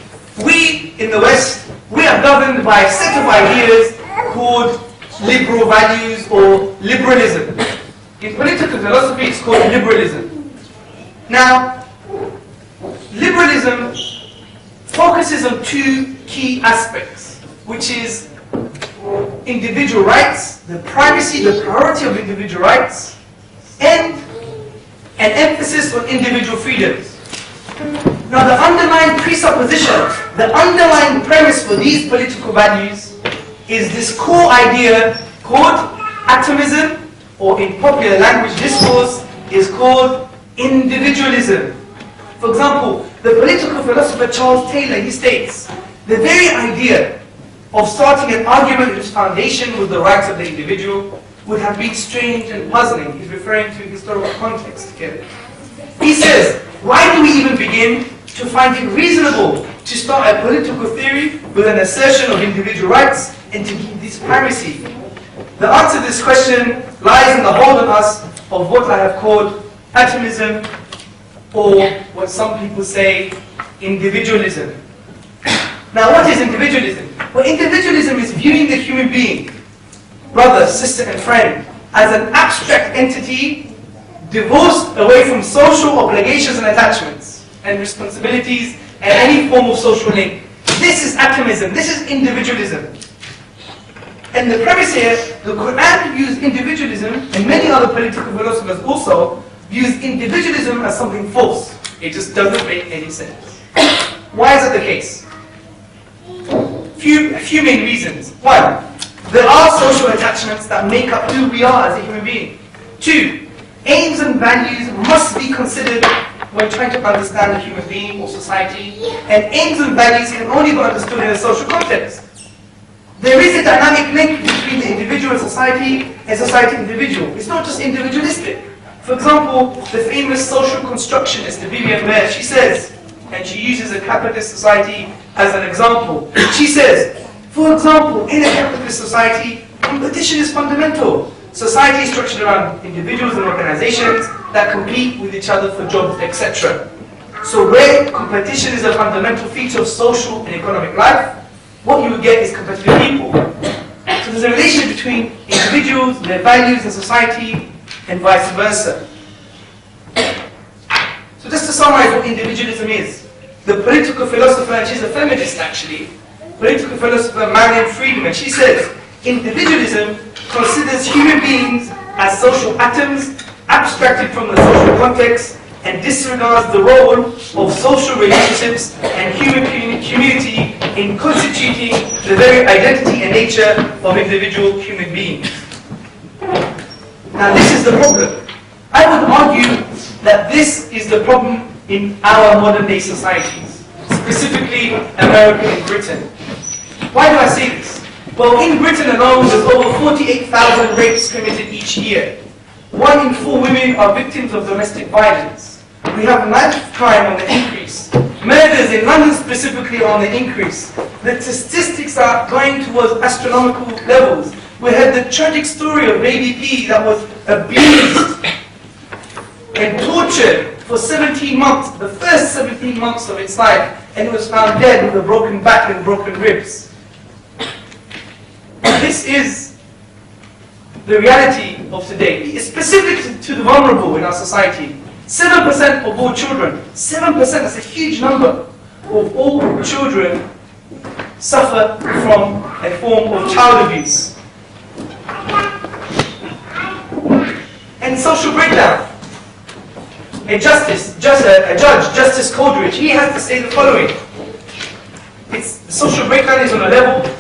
we in the West, we are governed by a set of ideas called liberal values or liberalism. In political philosophy, it's called liberalism. Now, liberalism focuses on two key aspects, which is individual rights, the primacy, the priority of individual rights, and an emphasis on individual freedoms. Now the underlying presupposition, the underlying premise for these political values is this core idea called atomism, or in popular language discourse is called individualism. For example, the political philosopher Charles Taylor, he states, the very idea of starting an argument whose foundation was the rights of the individual would have been strange and puzzling. He's referring to historical context here. He says, why do we even begin to find it reasonable to start a political theory with an assertion of individual rights and to give this primacy? The answer to this question lies in the hold on us of what I have called atomism, or what some people say, individualism. Now what is individualism? Well, individualism is viewing the human being, brother, sister and friend, as an abstract entity divorced away from social obligations and attachments and responsibilities and any form of social link. This is atomism, this is individualism. And the premise here, the Qur'an views individualism, and many other political philosophers also, views individualism as something false. It just doesn't make any sense. Why is that the case? A few main reasons. One, there are social attachments that make up who we are as a human being. Two, aims and values must be considered when trying to understand a human being or society, and aims and values can only be understood in a social context. There is a dynamic link between the individual and society individual. It's not just individualistic. For example, the famous social constructionist Vivian Mayer, she says, and she uses a capitalist society as an example. She says, for example, in a capitalist society, competition is fundamental. Society is structured around individuals and organizations that compete with each other for jobs, etc. So where competition is a fundamental feature of social and economic life, what you would get is competitive people. So there's a relation between individuals, their values, and society, and vice versa. So just to summarize what individualism is, the political philosopher, and she's a feminist actually, political philosopher Marian Friedman, she says, individualism considers human beings as social atoms, abstracted from the social context, and disregards the role of social relationships and human community in constituting the very identity and nature of individual human beings. Now this is the problem. I would argue that this is the problem in our modern day societies, specifically America and Britain. Why do I say this? Well, in Britain alone, there's over 48,000 rapes committed each year. 1 in 4 women are victims of domestic violence. We have knife crime on the increase. Murders in London specifically are on the increase. The statistics are going towards astronomical levels. We had the tragic story of baby P that was abused and tortured for 17 months, the first 17 months of its life, and it was found dead with a broken back and broken ribs. This is the reality of today. It's specific to the vulnerable in our society. 7% of all children, 7%, that's a huge number, of all children suffer from a form of child abuse. And social breakdown. A judge, Justice Coleridge, he has to say the following. The social breakdown is on a level,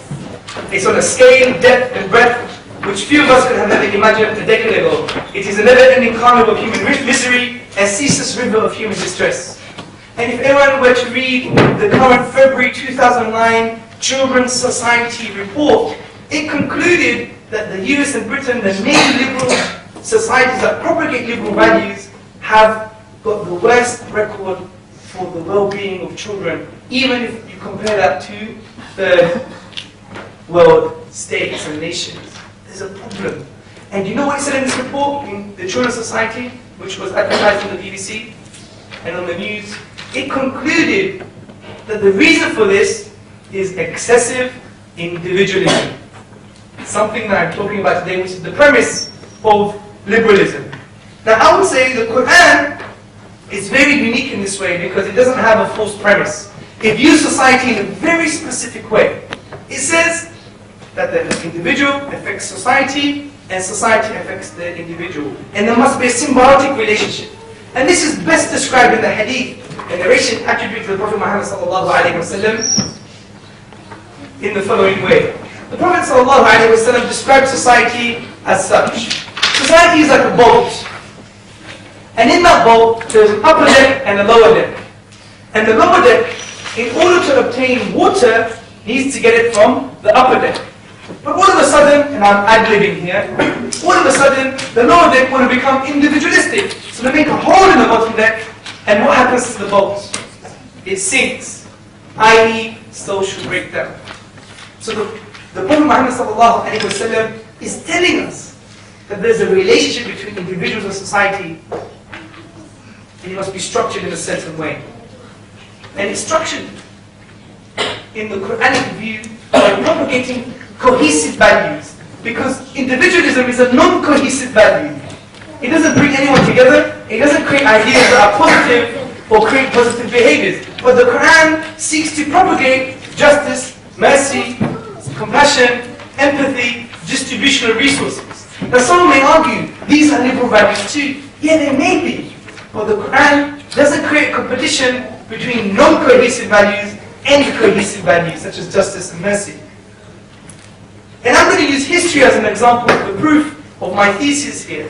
it's on a scale, depth and breadth, which few of us could have never imagined a decade ago. It is a never-ending carnival of human misery, a ceaseless river of human distress. And if anyone were to read the current February 2009 Children's Society report, it concluded that the US and Britain, the main liberal societies that propagate liberal values, have got the worst record for the well-being of children, even if you compare that to third world states and nations. There's a problem. And you know what it said in this report, in the Children's Society, which was advertised on the BBC and on the news? It concluded that the reason for this is excessive individualism. Something that I'm talking about today, which is the premise of liberalism. Now I would say the Qur'an is very unique in this way because it doesn't have a false premise. It views society in a very specific way. It says that the individual affects society and society affects the individual. And there must be a symbiotic relationship. And this is best described in the hadith, a narration attributed to the Prophet Muhammad ﷺ in the following way. The Prophet ﷺ described society as such. Society is like a boat. And in that boat, there's an upper deck and a lower deck. And the lower deck, in order to obtain water, needs to get it from the upper deck. But all of a sudden, and I'm ad-libbing here, all of a sudden, the lower deck want to become individualistic. So they make a hole in the bottom deck, and what happens to the boat? It sinks, i.e. social breakdown. So the Prophet Muhammad ﷺ is telling us that there's a relationship between individuals and society, and it must be structured in a certain way. And it's structured in the Quranic view by propagating cohesive values, because individualism is a non-cohesive value. It doesn't bring anyone together, it doesn't create ideas that are positive or create positive behaviors. But the Quran seeks to propagate justice, mercy, compassion, empathy, distribution of resources. Now someone may argue, these are liberal values too. Yeah, they may be. But the Qur'an doesn't create competition between non-cohesive values and cohesive values, such as justice and mercy. And I'm going to use history as an example of the proof of my thesis here.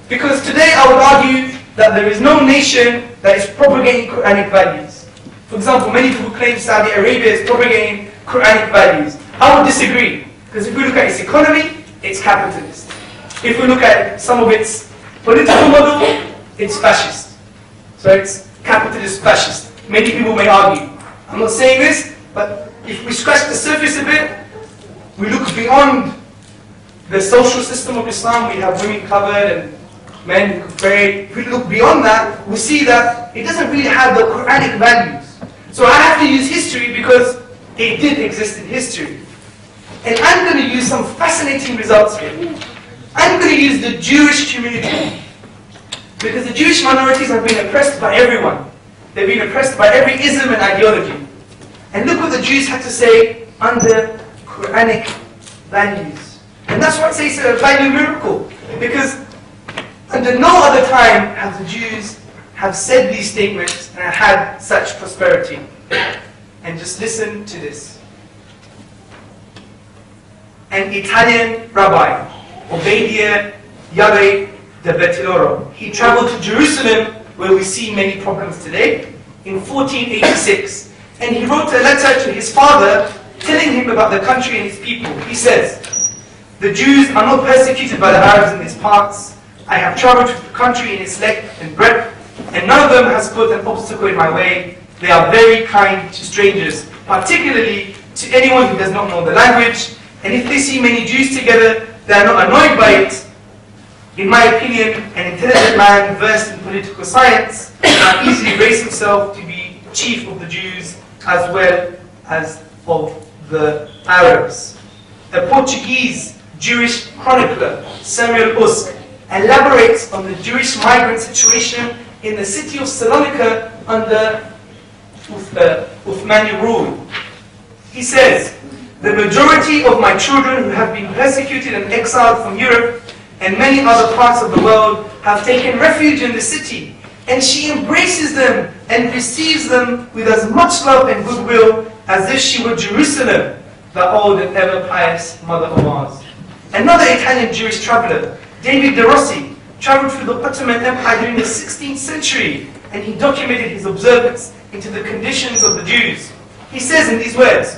Because today I would argue that there is no nation that is propagating Quranic values. For example, many people claim Saudi Arabia is propagating Quranic values. I would disagree. Because if we look at its economy, it's capitalist. If we look at some of its political model, it's fascist. So it's capitalist fascist. Many people may argue. I'm not saying this, but if we scratch the surface a bit, we look beyond the social system of Islam. We have women covered and men who pray. If we look beyond that, we see that it doesn't really have the Quranic values. So I have to use history because it did exist in history. And I'm going to use some fascinating results here. I'm going to use the Jewish community. Because the Jewish minorities have been oppressed by everyone. They've been oppressed by every ism and ideology. And look what the Jews had to say under Quranic values. And that's why I say it's a value miracle. Because under no other time have the Jews have said these statements and had such prosperity. And just listen to this. An Italian rabbi, Obadia Yare de Bettiloro, he traveled to Jerusalem, where we see many problems today, in 1486. And he wrote a letter to his father, telling him about the country and its people. He says, "The Jews are not persecuted by the Arabs in these parts. I have traveled through the country in its length and breadth, and none of them has put an obstacle in my way. They are very kind to strangers, particularly to anyone who does not know the language. And if they see many Jews together, they are not annoyed by it. In my opinion, an intelligent man versed in political science can easily raise himself to be chief of the Jews as well as of the Arabs." A Portuguese Jewish chronicler, Samuel Usk, elaborates on the Jewish migrant situation in the city of Salonika under Uthmani rule. He says, "The majority of my children who have been persecuted and exiled from Europe and many other parts of the world have taken refuge in the city, and she embraces them and receives them with as much love and goodwill as if she were Jerusalem, the old and ever pious mother of ours." Another Italian Jewish traveller, David de Rossi, traveled through the Ottoman Empire during the 16th century, and he documented his observance into the conditions of the Jews. He says in these words,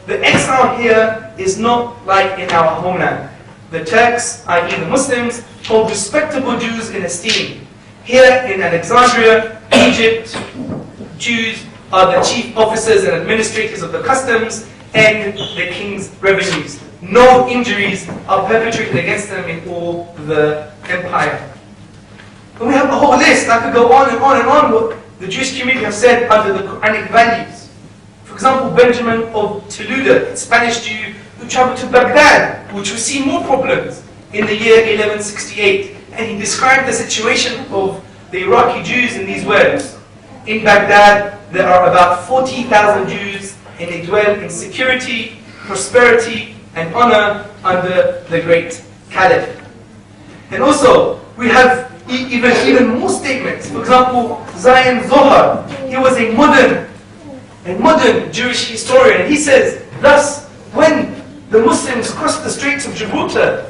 "The exile here is not like in our homeland. The Turks, i.e. the Muslims, hold respectable Jews in esteem. Here in Alexandria, Egypt, Jews are the chief officers and administrators of the customs and the king's revenues. No injuries are perpetrated against them in all the empire." And we have a whole list. I could go on and on and on what the Jewish community have said under the Quranic values. For example, Benjamin of Toluda, a Spanish Jew who traveled to Baghdad, which will see more problems in the year 1168. And he described the situation of the Iraqi Jews in these words. "In Baghdad, there are about 40,000 Jews, and they dwell in security, prosperity, and honor under the great Caliph." And also, we have even more statements. For example, Zion Zohar, he was a modern Jewish historian, and he says, "Thus, when the Muslims crossed the Straits of Gibraltar,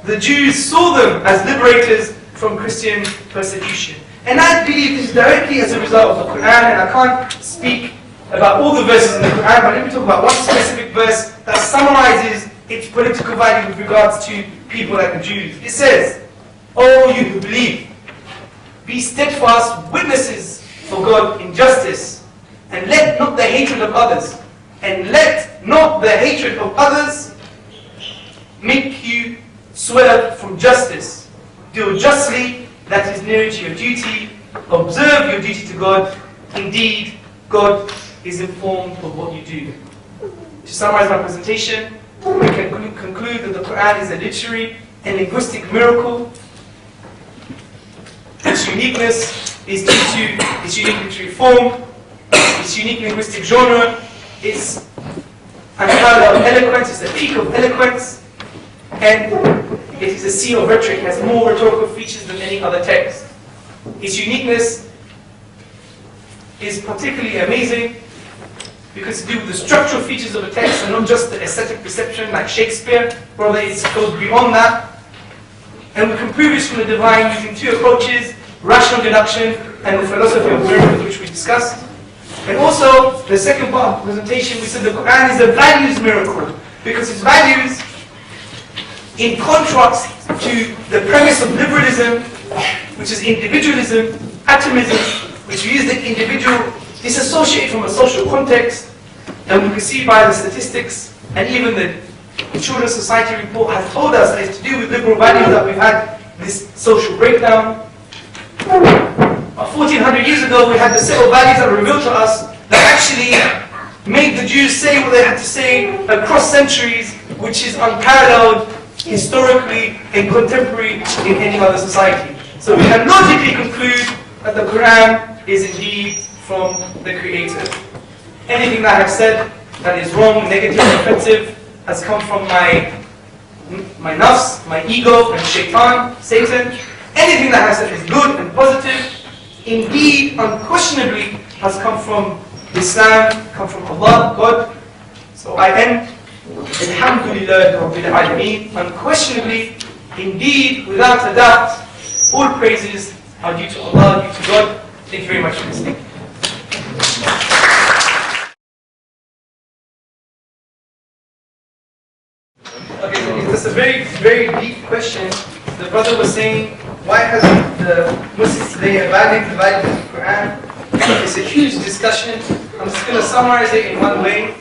the Jews saw them as liberators from Christian persecution." And I believe this is directly as a result of the Qur'an, and I can't speak about all the verses in the Qur'an, but let me talk about one specific verse that summarizes its political value with regards to people like the Jews. It says, "O you who believe, be steadfast witnesses for God in justice, and let not the hatred of others, make you swerve from justice. Do justly, that is nearer to your duty. Observe your duty to God. Indeed, God is informed of what you do." To summarize my presentation, we can conclude that the Qur'an is a literary and linguistic miracle. Its uniqueness is due to its unique literary form, its unique linguistic genre, its unparalleled eloquence, it's the peak of eloquence, and it is a sea of rhetoric, has more rhetorical features than any other text. Its uniqueness is particularly amazing because to do with the structural features of a text and not just the aesthetic perception like Shakespeare, rather it goes beyond that. And we can prove this from the divine using two approaches, rational deduction and the philosophy of miracles, which we discussed. And also, the second part of the presentation, we said the Qur'an is a values miracle, because its values, in contrast to the premise of liberalism, which is individualism, atomism, which views the individual disassociated from a social context, and we can see by the statistics, and even the Children's Society report has told us that it's to do with liberal values that we've had this social breakdown. About 1400 years ago, we had the set of values that were revealed to us that actually made the Jews say what they had to say across centuries, which is unparalleled historically and contemporary in any other society. So we can logically conclude that the Qur'an is indeed from the Creator. Anything that I have said that is wrong, negative, offensive, has come from my nafs, my ego, and shaitan, Satan. Anything that I have said is good and positive, indeed, unquestionably, has come from Islam, come from Allah, God. So I end, Alhamdulillah Rabbil Alameen. Unquestionably, indeed, without a doubt, all praises are due to Allah, due to God. Thank you very much for listening. Okay, so that's a very, very deep question. The brother was saying, why hasn't the Muslims today abandoned the values of the Qur'an? It's a huge discussion. I'm just going to summarize it in one way.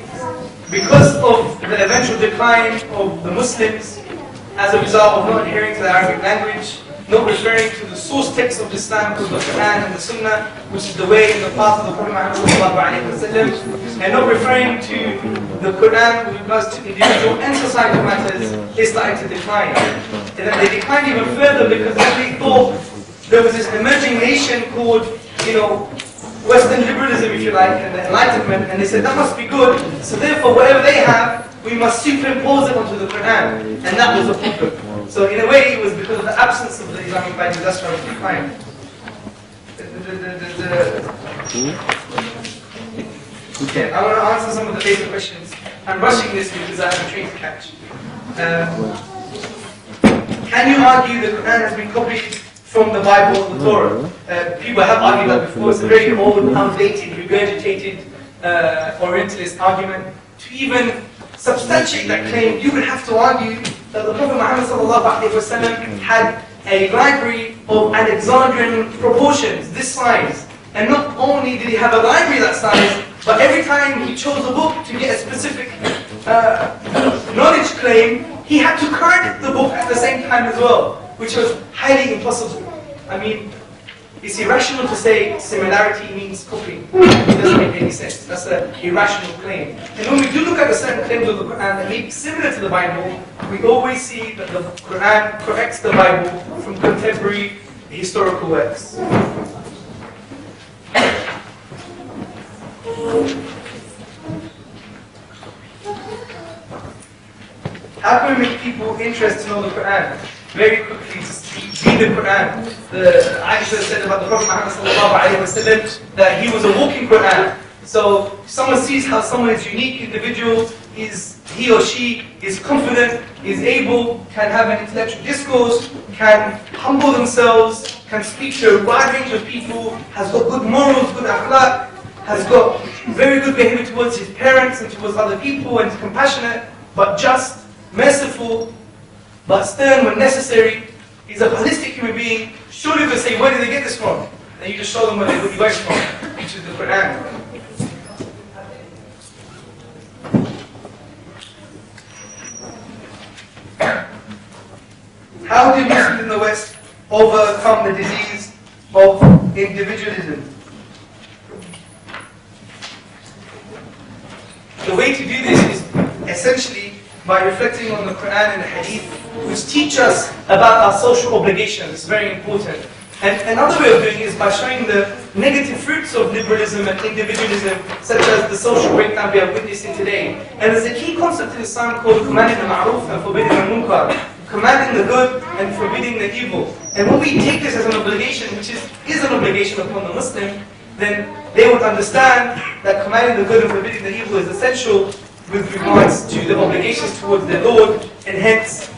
Because of the eventual decline of the Muslims as a result of not adhering to the Arabic language, not referring to the source text of Islam, to the Qur'an and the Sunnah, which is the way and the path of the Prophet Muhammad, and not referring to the Qur'an with regards to individual and societal matters, they started to decline. And then they declined even further because they thought there was this emerging nation called, Western liberalism, if you like, and the Enlightenment, and they said that must be good, so therefore whatever they have, we must superimpose it onto the Qur'an, and that was the problem. So in a way it was because of the absence of the Islamic values, that's why it declined. Okay, I want to answer some of the basic questions. I'm rushing this because I have a train to catch. Can you argue the Qur'an has been copied from the Bible or the Torah? People have argued that before. It's a very old, outdated, regurgitated Orientalist argument. To even substantiate that claim, you would have to argue that the Prophet Muhammad had a library of Alexandrian proportions, this size. And not only did he have a library that size, but every time he chose a book to get a specific knowledge claim, he had to correct the book at the same time as well, which was highly impossible. I mean, it's irrational to say similarity means copying. It doesn't make any sense. That's an irrational claim. And when we do look at the certain claims of the Qur'an that may be similar to the Bible, we always see that the Qur'an corrects the Bible from contemporary historical works. How can we make people interested to know the Qur'an? Very quickly, just read the Qur'an. Aisha said about the Prophet Muhammad that he was a walking Qur'an. So someone sees how someone is unique, individual, he or she is confident, is able, can have an intellectual discourse, can humble themselves, can speak to a wide range of people, has got good morals, good akhlaq, has got very good behavior towards his parents and towards other people, and is compassionate, but just, merciful, but stern when necessary. He's a holistic human being. Surely they say, where did they get this from? And you just show them where they got it from, which is the Qur'an. How did Muslims in the West overcome the disease of individualism? The way to do this is essentially by reflecting on the Qur'an and the Hadith, which teach us about our social obligations. It's very important. And another way of doing it is by showing the negative fruits of liberalism and individualism, such as the social breakdown we are witnessing today. And there's a key concept in Islam called commanding the ma'ruf and forbidding the munkar, commanding the good and forbidding the evil. And when we take this as an obligation, which is an obligation upon the Muslim, then they would understand that commanding the good and forbidding the evil is essential with regards to the obligations towards their Lord, and hence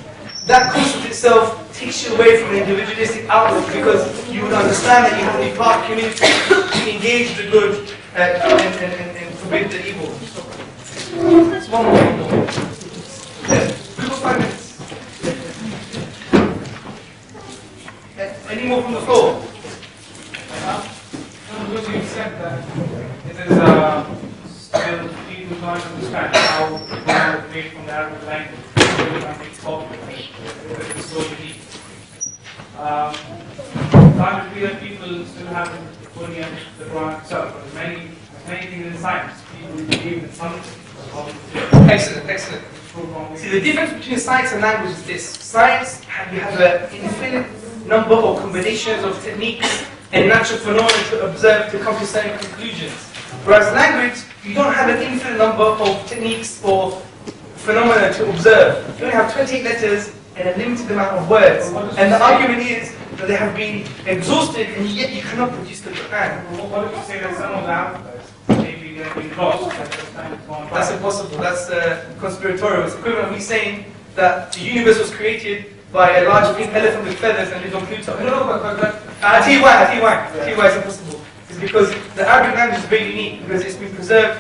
that concept itself takes you away from the individualistic outlook, because you would understand that you have to be part of the community to engage the good and forbid the evil. One more. Yeah. 5 minutes. Any more from the floor? Because you said that it is still people can't understand how Quran was made from the Arabic language. It's so deep. Can't it be that people still haven't fully understood the Quran itself? But many things in science, people believe in something. Excellent. See, the difference between science and language is this. Science, you have an infinite number of combinations of techniques and natural phenomena to observe to come to certain conclusions. Whereas language, you don't have an infinite number of techniques or phenomena to observe. You only have 28 letters and a limited amount of words. And the argument is that they have been exhausted and yet you cannot produce the Qur'an. What if you say that some of the alphabets maybe they've been lost at this time? That's impossible. That's conspiratorial. It's equivalent of me saying that the universe was created by a large pink elephant with feathers and lived on Pluto. I'll tell you why it's impossible. It's because the Arabic language is very unique, because it's been preserved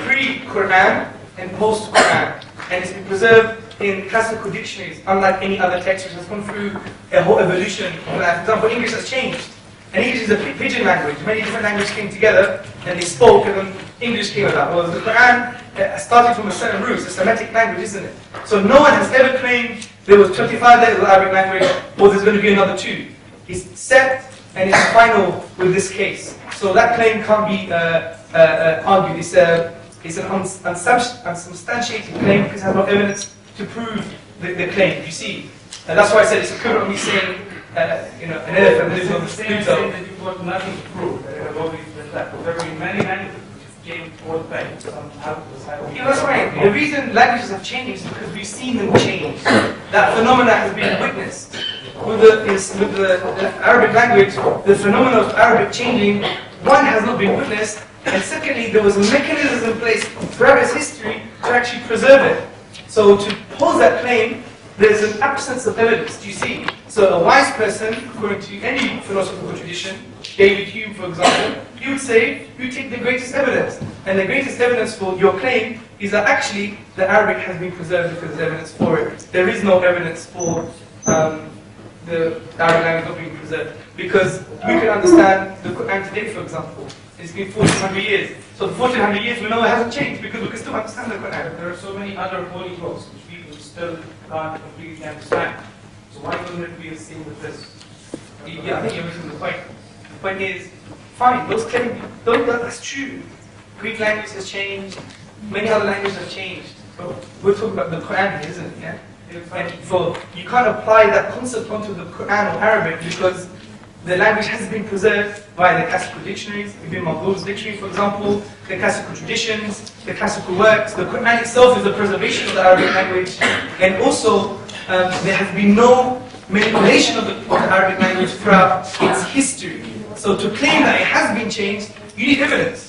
pre-Qur'an and post-Qur'an. And it's been preserved in classical dictionaries, unlike any other text which has gone through a whole evolution. For example, English has changed. And English is a pidgin language. Many different languages came together and they spoke, and then English came about. Well, the Qur'an started from a certain root. It's a Semitic language, isn't it? So no one has ever claimed there was 25 letters of Arabic language, or there's going to be another 2. It's set and it's final with this case. So that claim can't be argued. It's an unsubstantiated claim because it has no evidence to prove the claim. You see, and that's why I said it's equivalent of me saying, an elephant lives on the Pluto. That you've got nothing to prove. There have always been that. There have been many languages which came forth back. Yeah, that's right. The reason languages have changed is because we've seen them change. That phenomena has been witnessed. With the Arabic language, the phenomenon of Arabic changing, one, has not been witnessed, and secondly, there was a mechanism in place throughout its history to actually preserve it. So to pose that claim, there's an absence of evidence, do you see? So a wise person, according to any philosophical tradition, David Hume for example, he would say, you take the greatest evidence. And the greatest evidence for your claim is that actually the Arabic has been preserved because there's evidence for it. There is no evidence for the Arabic language not being preserved. Because we can understand the Qur'an today, for example. It's been 1400 years. So the 1400 years we know it hasn't changed because we can still understand the Qur'an. There are so many other holy books which people still can't completely understand. So why couldn't it be the same with this? Yeah, I think you're missing the point. The point is, fine, those claims, that's true. Greek language has changed, many other languages have changed. But we're talking about the Qur'an here, isn't it? Yeah? And so you can't apply that concept onto the Qur'an or Arabic because the language has been preserved by the classical dictionaries, Ibn Maldul's dictionary for example, the classical traditions, the classical works. The Qur'an itself is the preservation of the Arabic language, and also there has been no manipulation of the Arabic language throughout its history. So to claim that it has been changed, you need evidence.